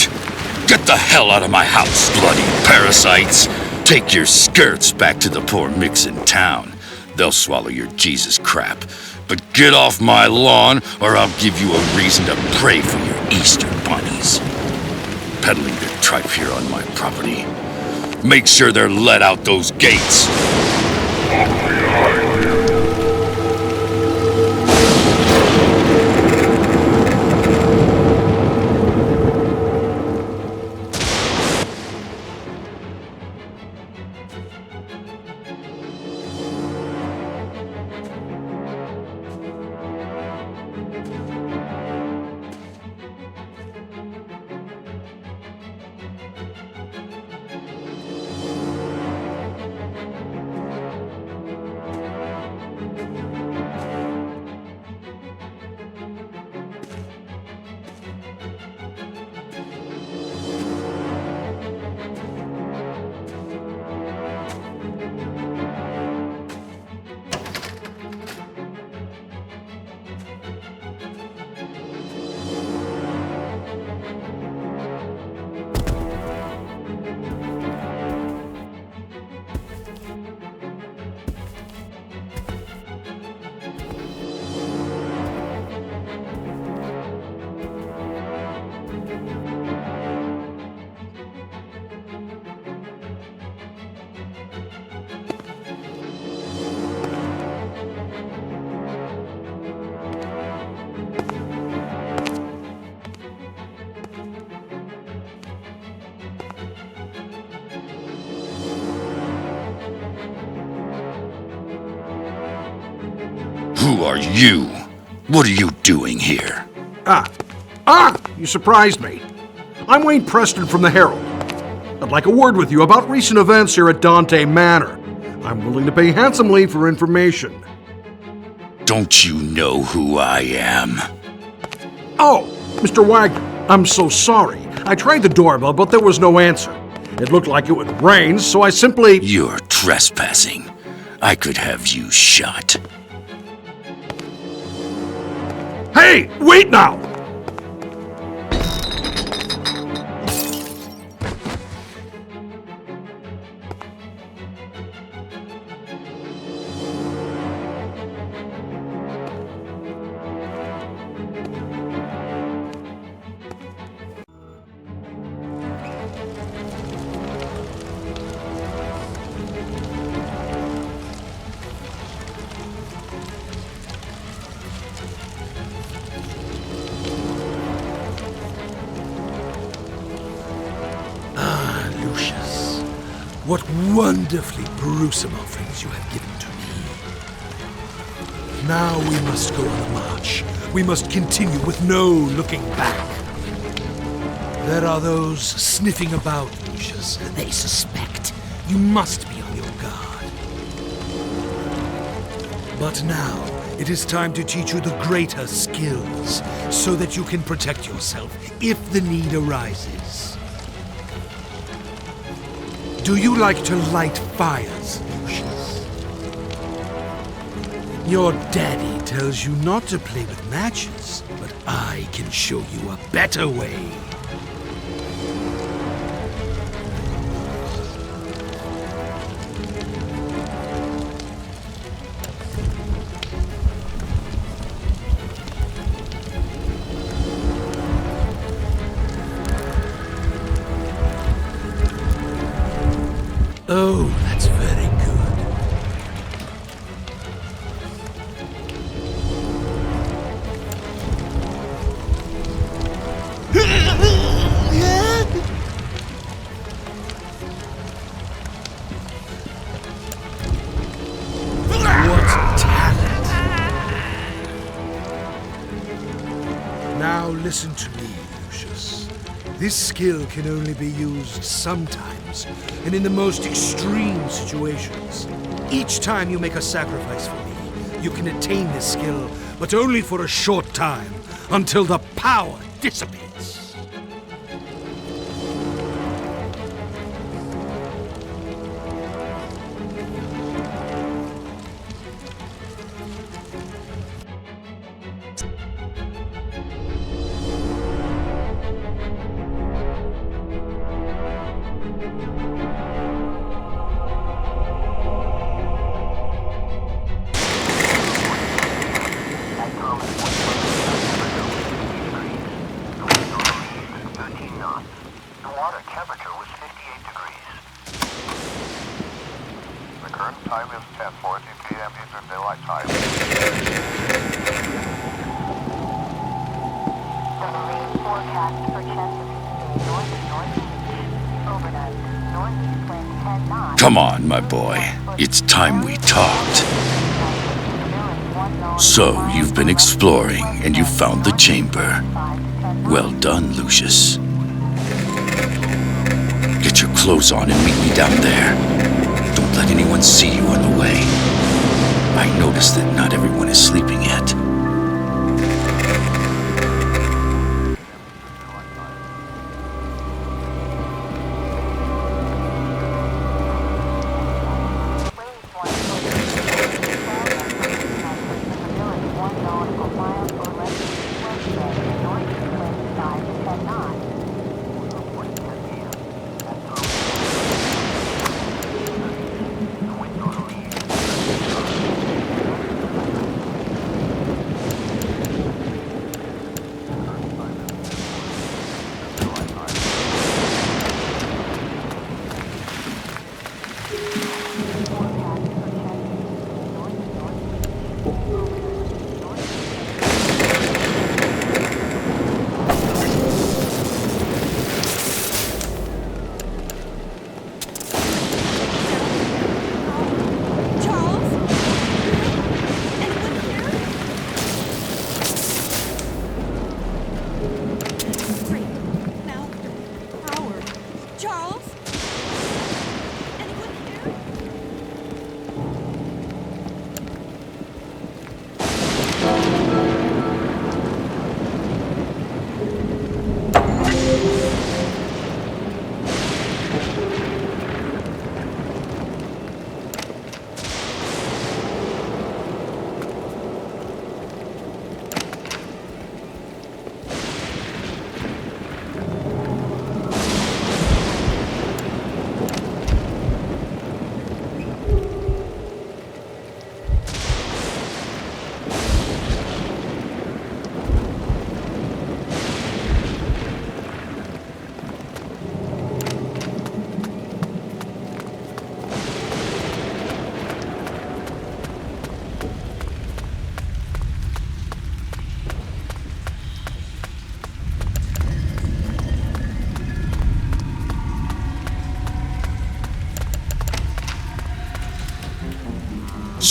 Get the hell out of my house, bloody parasites! Take your skirts back to the poor micks in town. They'll swallow your Jesus crap. But get off my lawn, or I'll give you a reason to pray for your Easter bunnies. Peddling their tripe here on my property. Make sure they're let out those gates. Who are you? What are you doing here? You surprised me. I'm Wayne Preston from the Herald. I'd like a word with you about recent events here at Dante Manor. I'm willing to pay handsomely for information. Don't you know who I am? Oh, Mr. Wagner, I'm so sorry. I tried the doorbell, but there was no answer. It looked like it would rain, so I simply... You're trespassing. I could have you shot. Hey, wait now! Lucius, what wonderfully gruesome offerings you have given to me. Now we must go on a march. We must continue with no looking back. There are those sniffing about, Lucius. They suspect. You must be on your guard. But now, it is time to teach you the greater skills, so that you can protect yourself if the need arises. Do you like to light fires, Lucius? Your daddy tells you not to play with matches, but I can show you a better way. Oh, that's very good. What talent! Now listen to me, Lucius. This skill can only be used sometimes, and in the most extreme situations. Each time you make a sacrifice for me, you can attain this skill, but only for a short time, until the power dissipates. Come on, my boy. It's time we talked. So, you've been exploring, and you found the chamber. Well done, Lucius. Get your clothes on and meet me down there. Don't let anyone see you on the way. I noticed that not everyone is sleeping yet.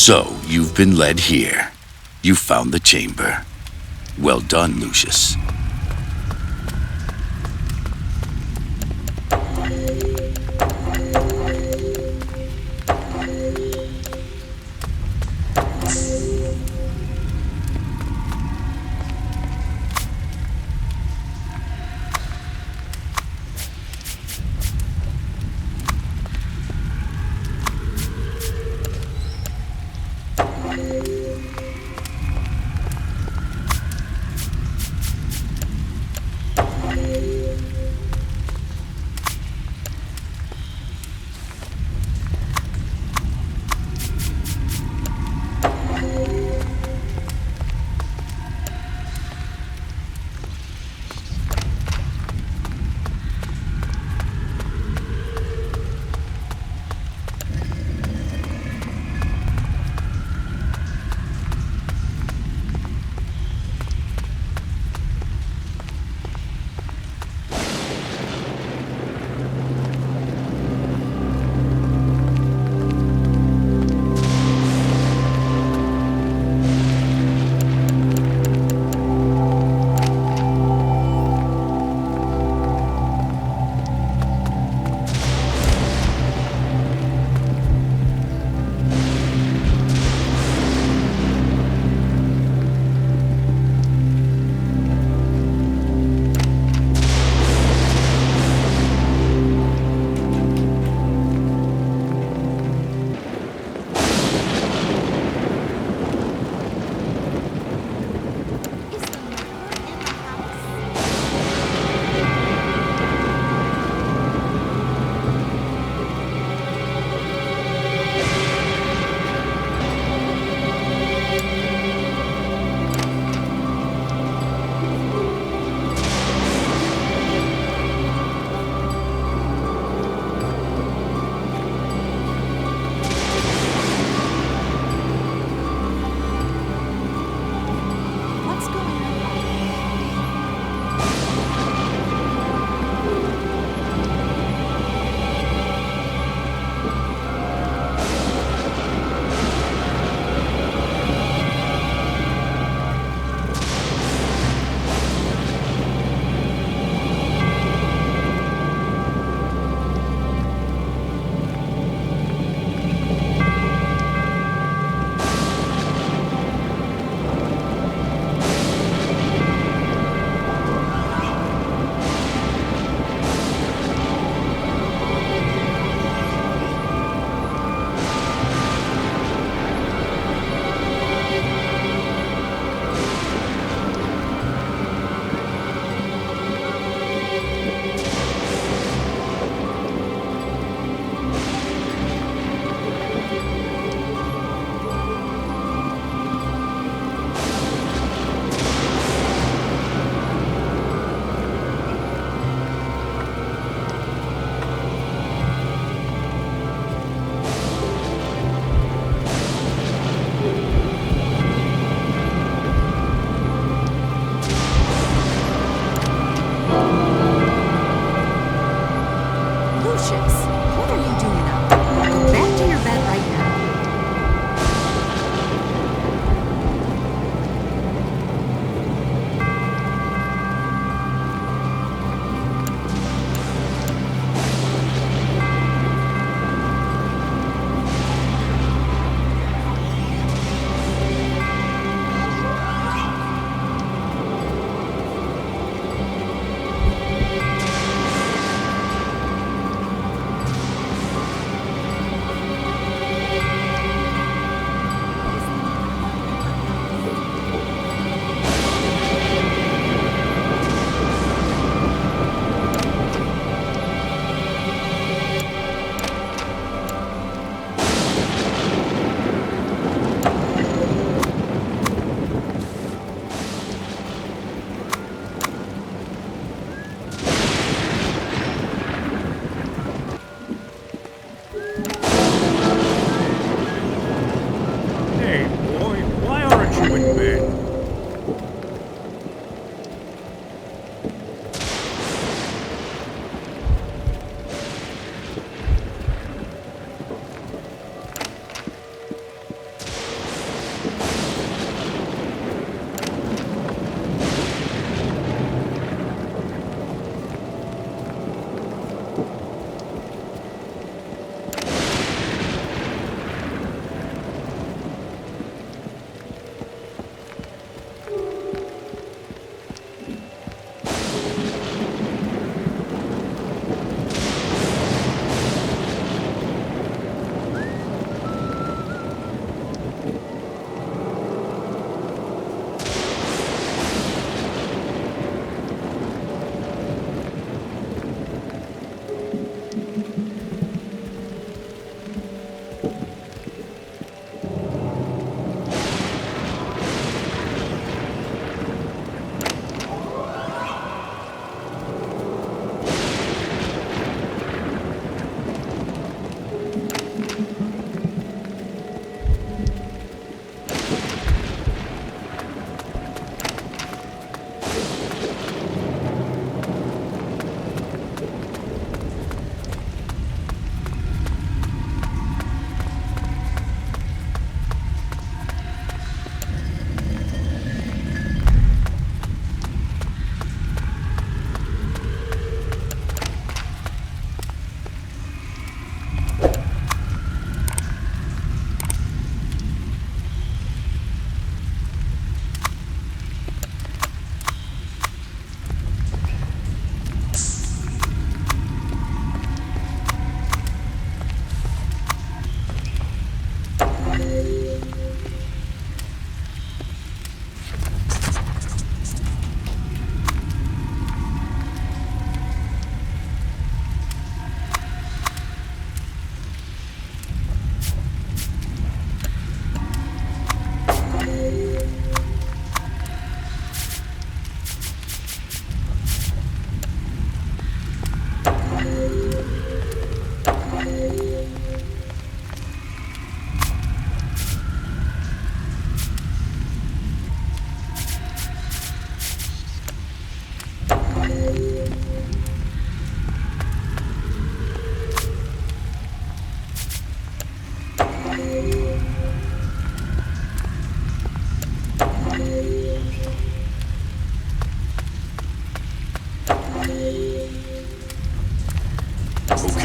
So, you've been led here. You found the chamber. Well done, Lucius.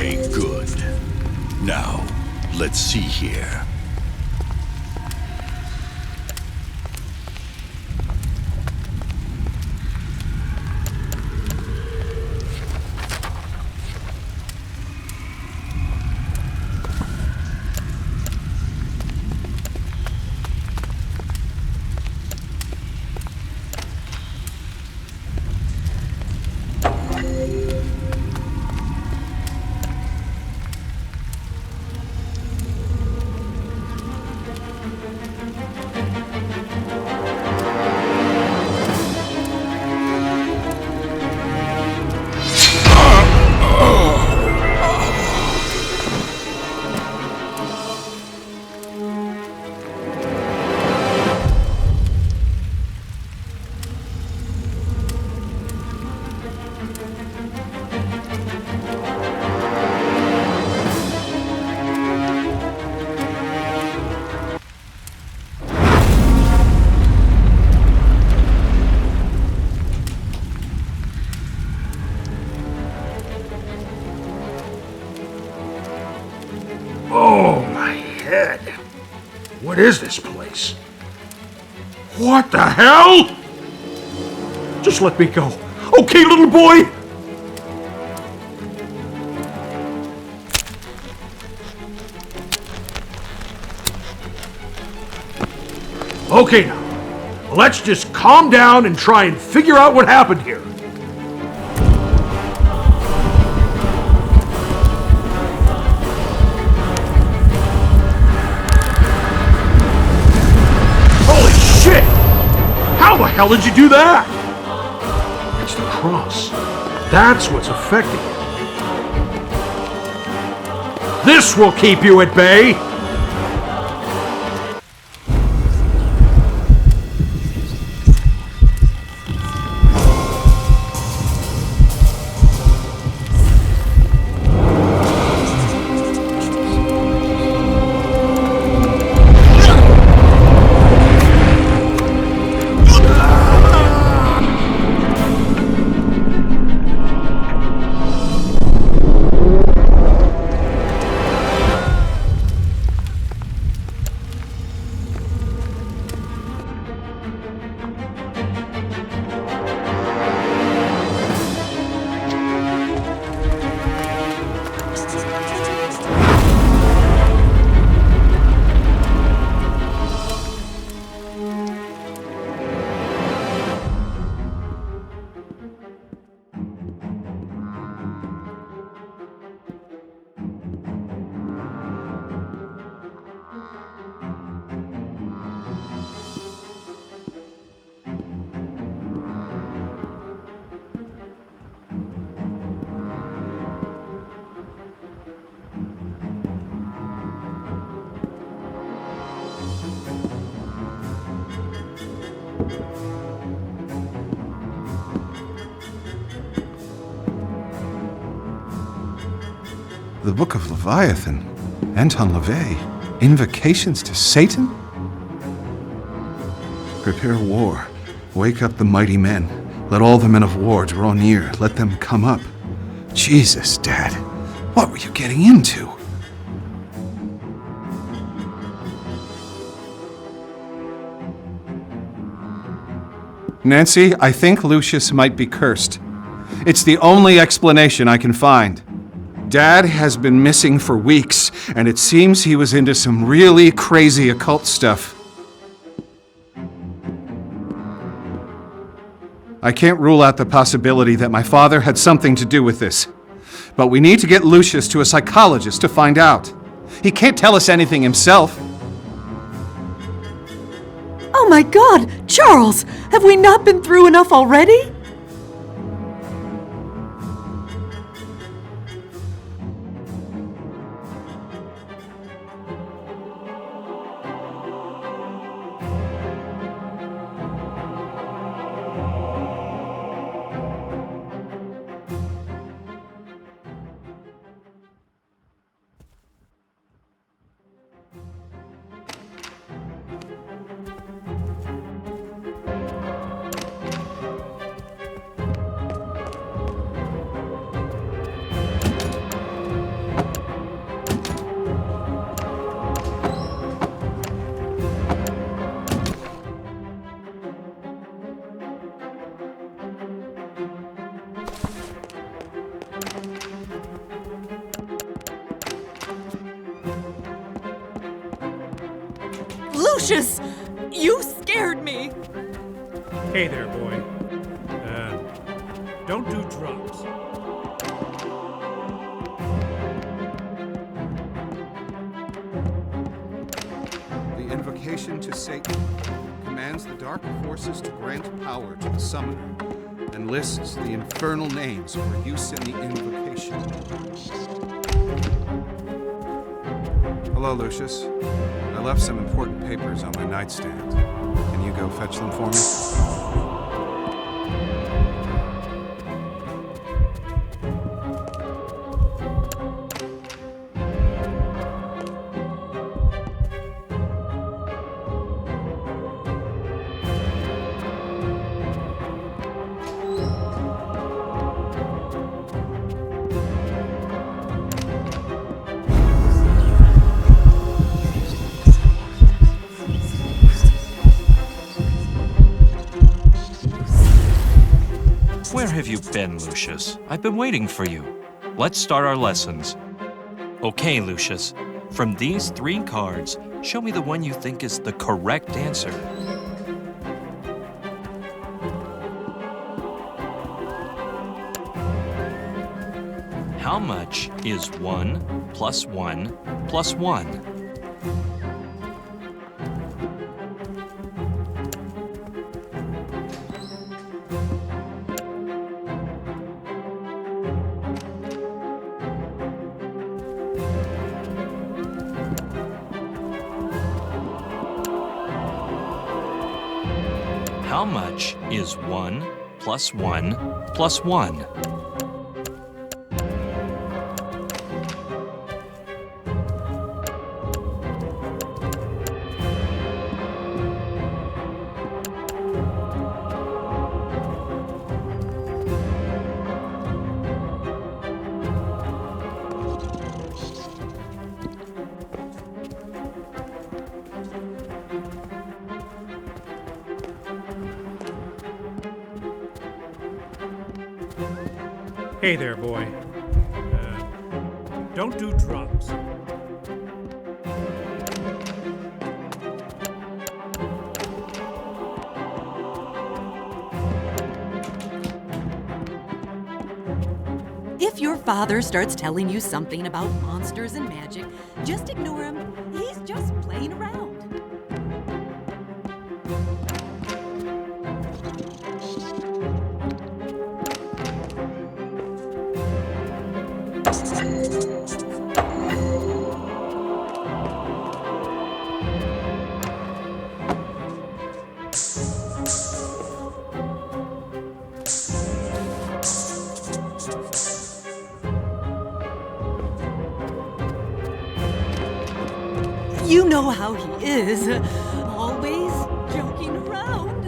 Very good. Now, let's see here. Oh, my head. What is this place? What the hell? Just let me go. Okay, little boy? Okay now, let's just calm down and try and figure out what happened here. Holy shit! How the hell did you do that? It's the cross. That's what's affecting it. This will keep you at bay. The Book of Leviathan, Anton LaVey, Invocations to Satan? Prepare war, wake up the mighty men, let all the men of war draw near, let them come up. Jesus, Dad, what were you getting into? Nancy, I think Lucius might be cursed. It's the only explanation I can find. Dad has been missing for weeks, and it seems he was into some really crazy occult stuff. I can't rule out the possibility that my father had something to do with this. But we need to get Lucius to a psychologist to find out. He can't tell us anything himself. Oh my God! Charles! Have we not been through enough already? Lucius! You scared me! Hey there, boy. Don't do drugs. The invocation to Satan commands the dark forces to grant power to the summoner and lists the infernal names for use in the invocation. Hello, Lucius. I left some important papers on my nightstand. Can you go fetch them for me? Where have you been, Lucius? I've been waiting for you. Let's start our lessons. Okay, Lucius. From these 3 cards, show me the one you think is the correct answer. How much is 1 plus 1 plus 1? How much is 1 plus 1 plus 1? Hey there, boy. Don't do drugs. If your father starts telling you something about monsters and magic, just ignore him. He's just playing around. You know how he is, always joking around.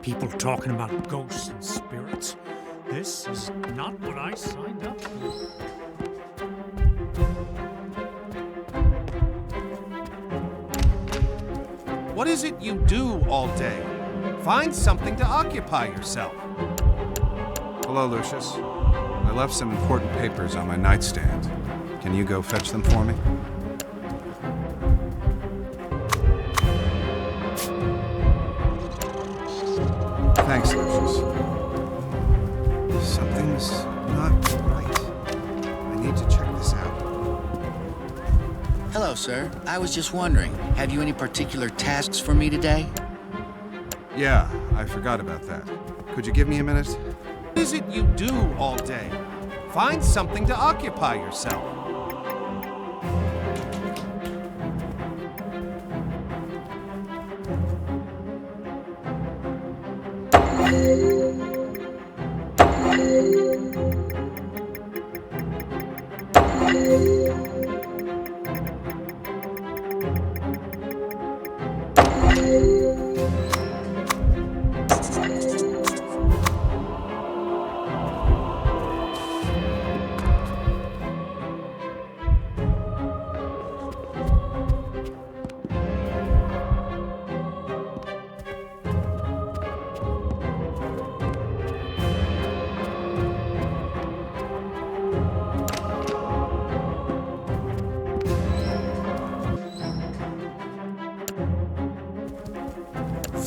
People talking about ghosts and spirits. This is not what I signed up for. What is it you do all day? Find something to occupy yourself. Hello, Lucius. I left some important papers on my nightstand. Can you go fetch them for me? Thanks, Lucius. Something's not right. I need to check this out. Hello, sir. I was just wondering, have you any particular tasks for me today? Yeah, I forgot about that. Could you give me a minute? What is it you do all day? Find something to occupy yourself.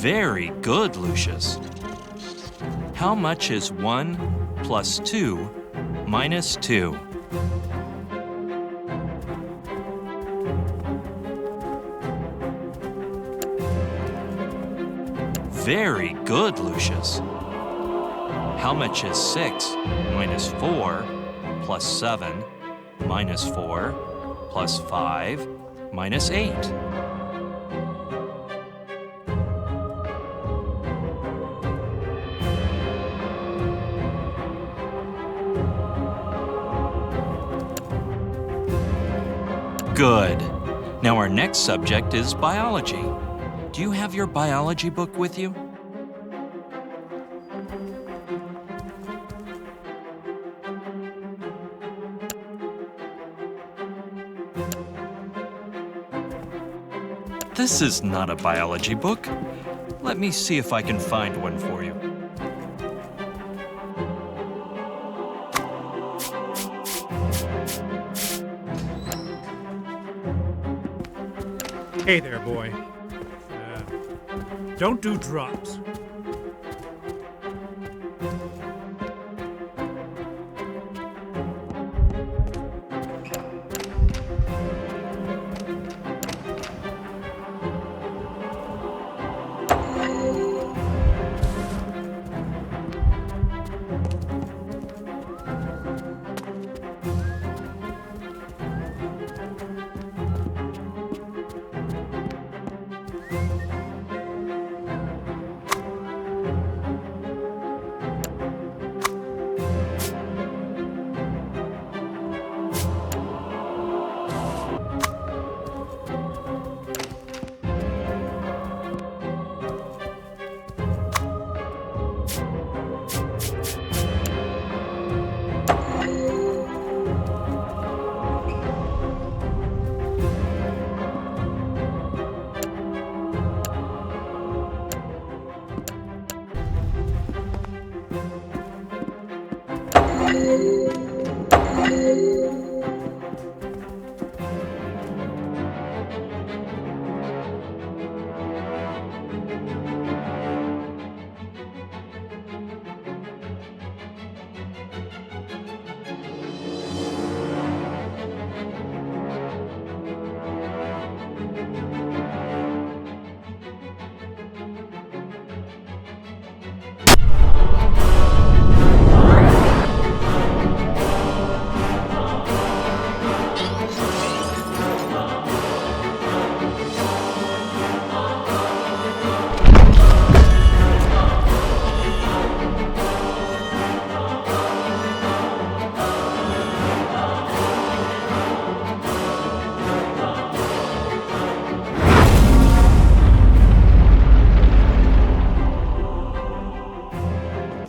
Very good, Lucius. How much is 1 plus 2 minus 2? Very good, Lucius. How much is 6 minus 4 plus 7 minus 4 plus 5 minus 8? Good. Now our next subject is biology. Do you have your biology book with you? This is not a biology book. Let me see if I can find one for you. Hey there, boy. Don't do drops.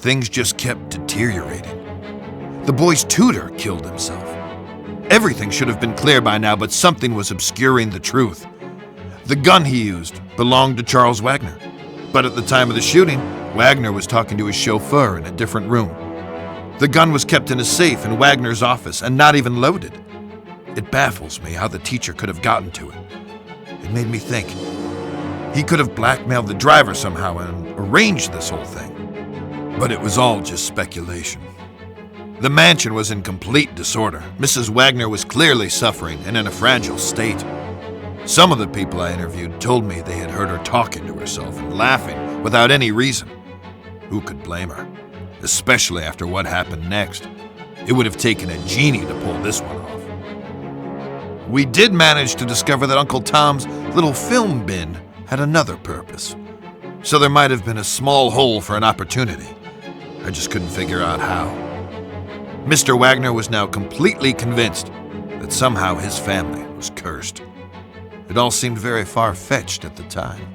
Things just kept deteriorating. The boy's tutor killed himself. Everything should have been clear by now, but something was obscuring the truth. The gun he used belonged to Charles Wagner. But at the time of the shooting, Wagner was talking to his chauffeur in a different room. The gun was kept in a safe in Wagner's office and not even loaded. It baffles me how the teacher could have gotten to it. It made me think. He could have blackmailed the driver somehow and arranged this whole thing. But it was all just speculation. The mansion was in complete disorder. Mrs. Wagner was clearly suffering and in a fragile state. Some of the people I interviewed told me they had heard her talking to herself and laughing without any reason. Who could blame her? Especially after what happened next. It would have taken a genie to pull this one off. We did manage to discover that Uncle Tom's little film bin had another purpose. So there might have been a small hole for an opportunity. I just couldn't figure out how. Mr. Wagner was now completely convinced that somehow his family was cursed. It all seemed very far-fetched at the time.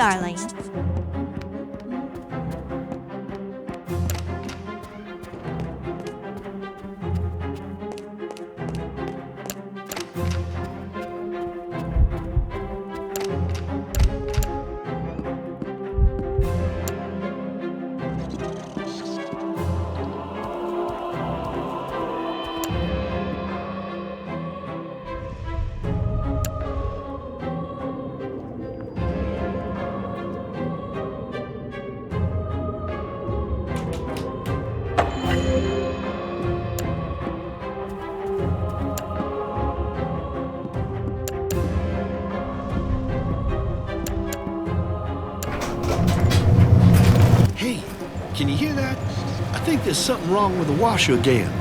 darling. Hey, can you hear that? I think there's something wrong with the washer again.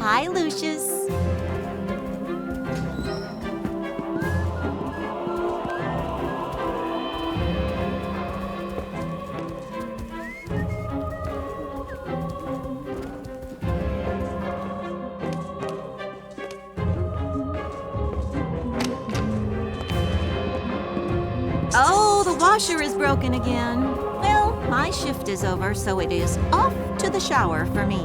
Hi, Lucius. Oh, the washer is broken again. Well, my shift is over, so it is off to the shower for me.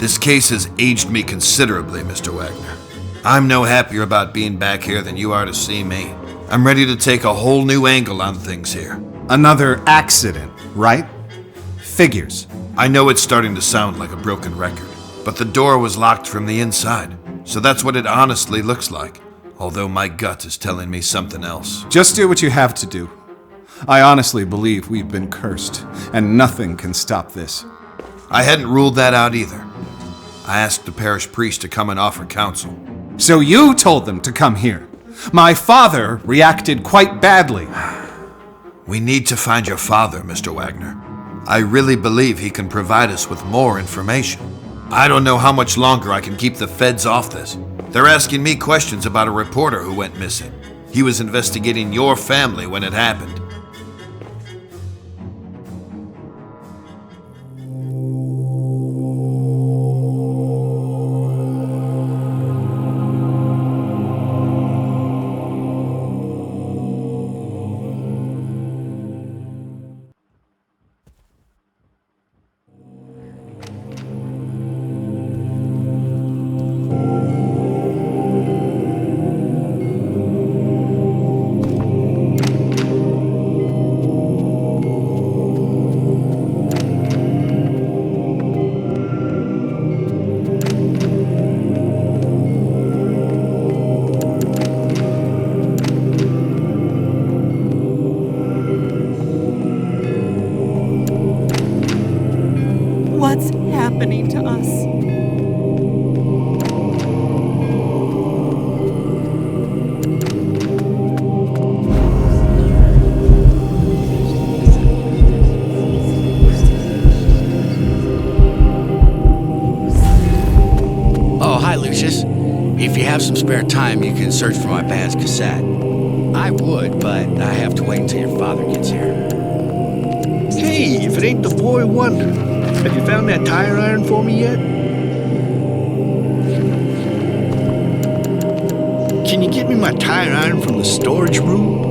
This case has aged me considerably, Mr. Wagner. I'm no happier about being back here than you are to see me. I'm ready to take a whole new angle on things here. Another accident, right? Figures. I know it's starting to sound like a broken record, but the door was locked from the inside, so that's what it honestly looks like, although my gut is telling me something else. Just do what you have to do. I honestly believe we've been cursed, and nothing can stop this. I hadn't ruled that out either. I asked the parish priest to come and offer counsel. So you told them to come here. My father reacted quite badly. We need to find your father, Mr. Wagner. I really believe he can provide us with more information. I don't know how much longer I can keep the feds off this. They're asking me questions about a reporter who went missing. He was investigating your family when it happened. happening to us? Oh, hi, Lucius. If you have some spare time, you can search for my band's cassette. I would, but I have to wait until your father gets here. Hey, if it ain't the boy wonder, have you found that tire iron for me yet? Can you get me my tire iron from the storage room?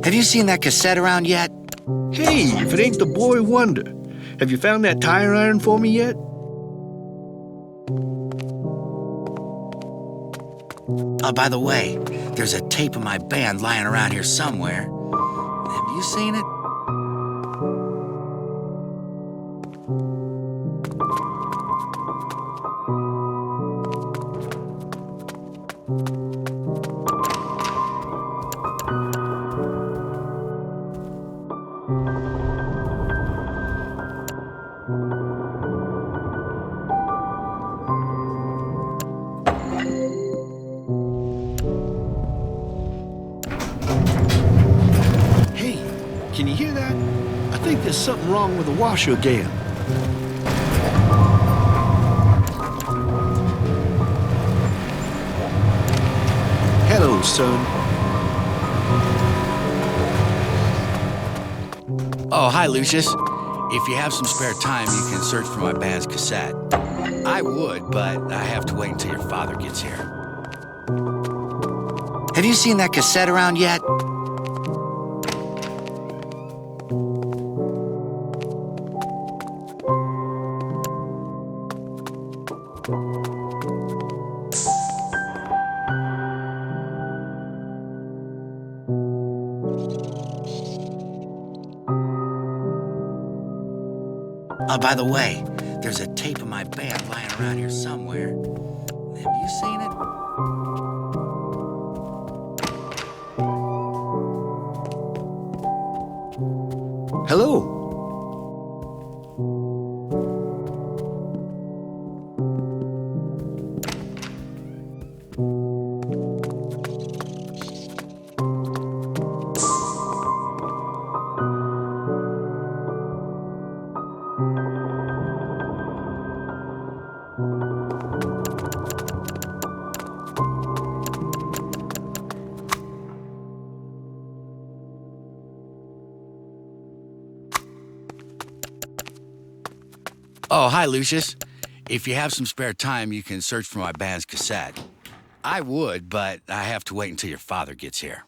Have you seen that cassette around yet? Hey, if it ain't the boy wonder, have you found that tire iron for me yet? Oh, by the way, there's a tape of my band lying around here somewhere. Have you seen it? Can you hear that? I think there's something wrong with the washer again. Hello, son. Oh, hi, Lucius. If you have some spare time, you can search for my band's cassette. I would, but I have to wait until your father gets here. Have you seen that cassette around yet? Oh, by the way, there's a tape of my band lying around here somewhere. Have you seen it? Hello. Oh, hi, Lucius. If you have some spare time, you can search for my band's cassette. I would, but I have to wait until your father gets here.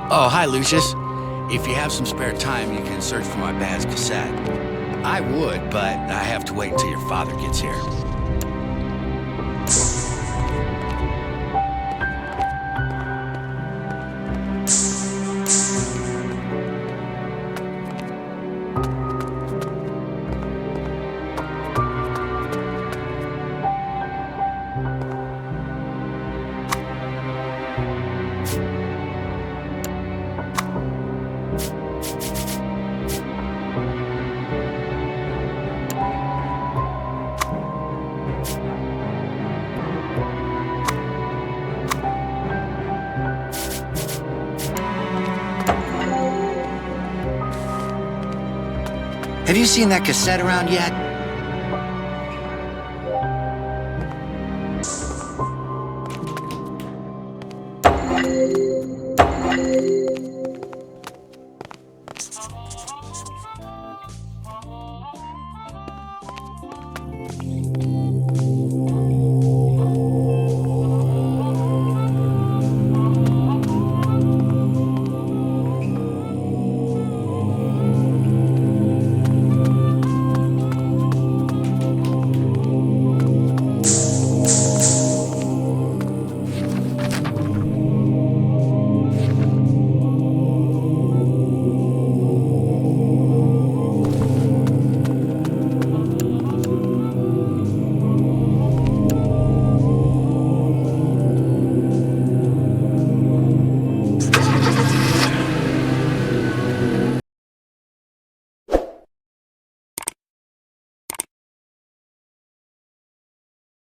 Oh, hi, Lucius. If you have some spare time, you can search for my band's cassette. I would, but I have to wait until your father gets here. Have you seen that cassette around yet?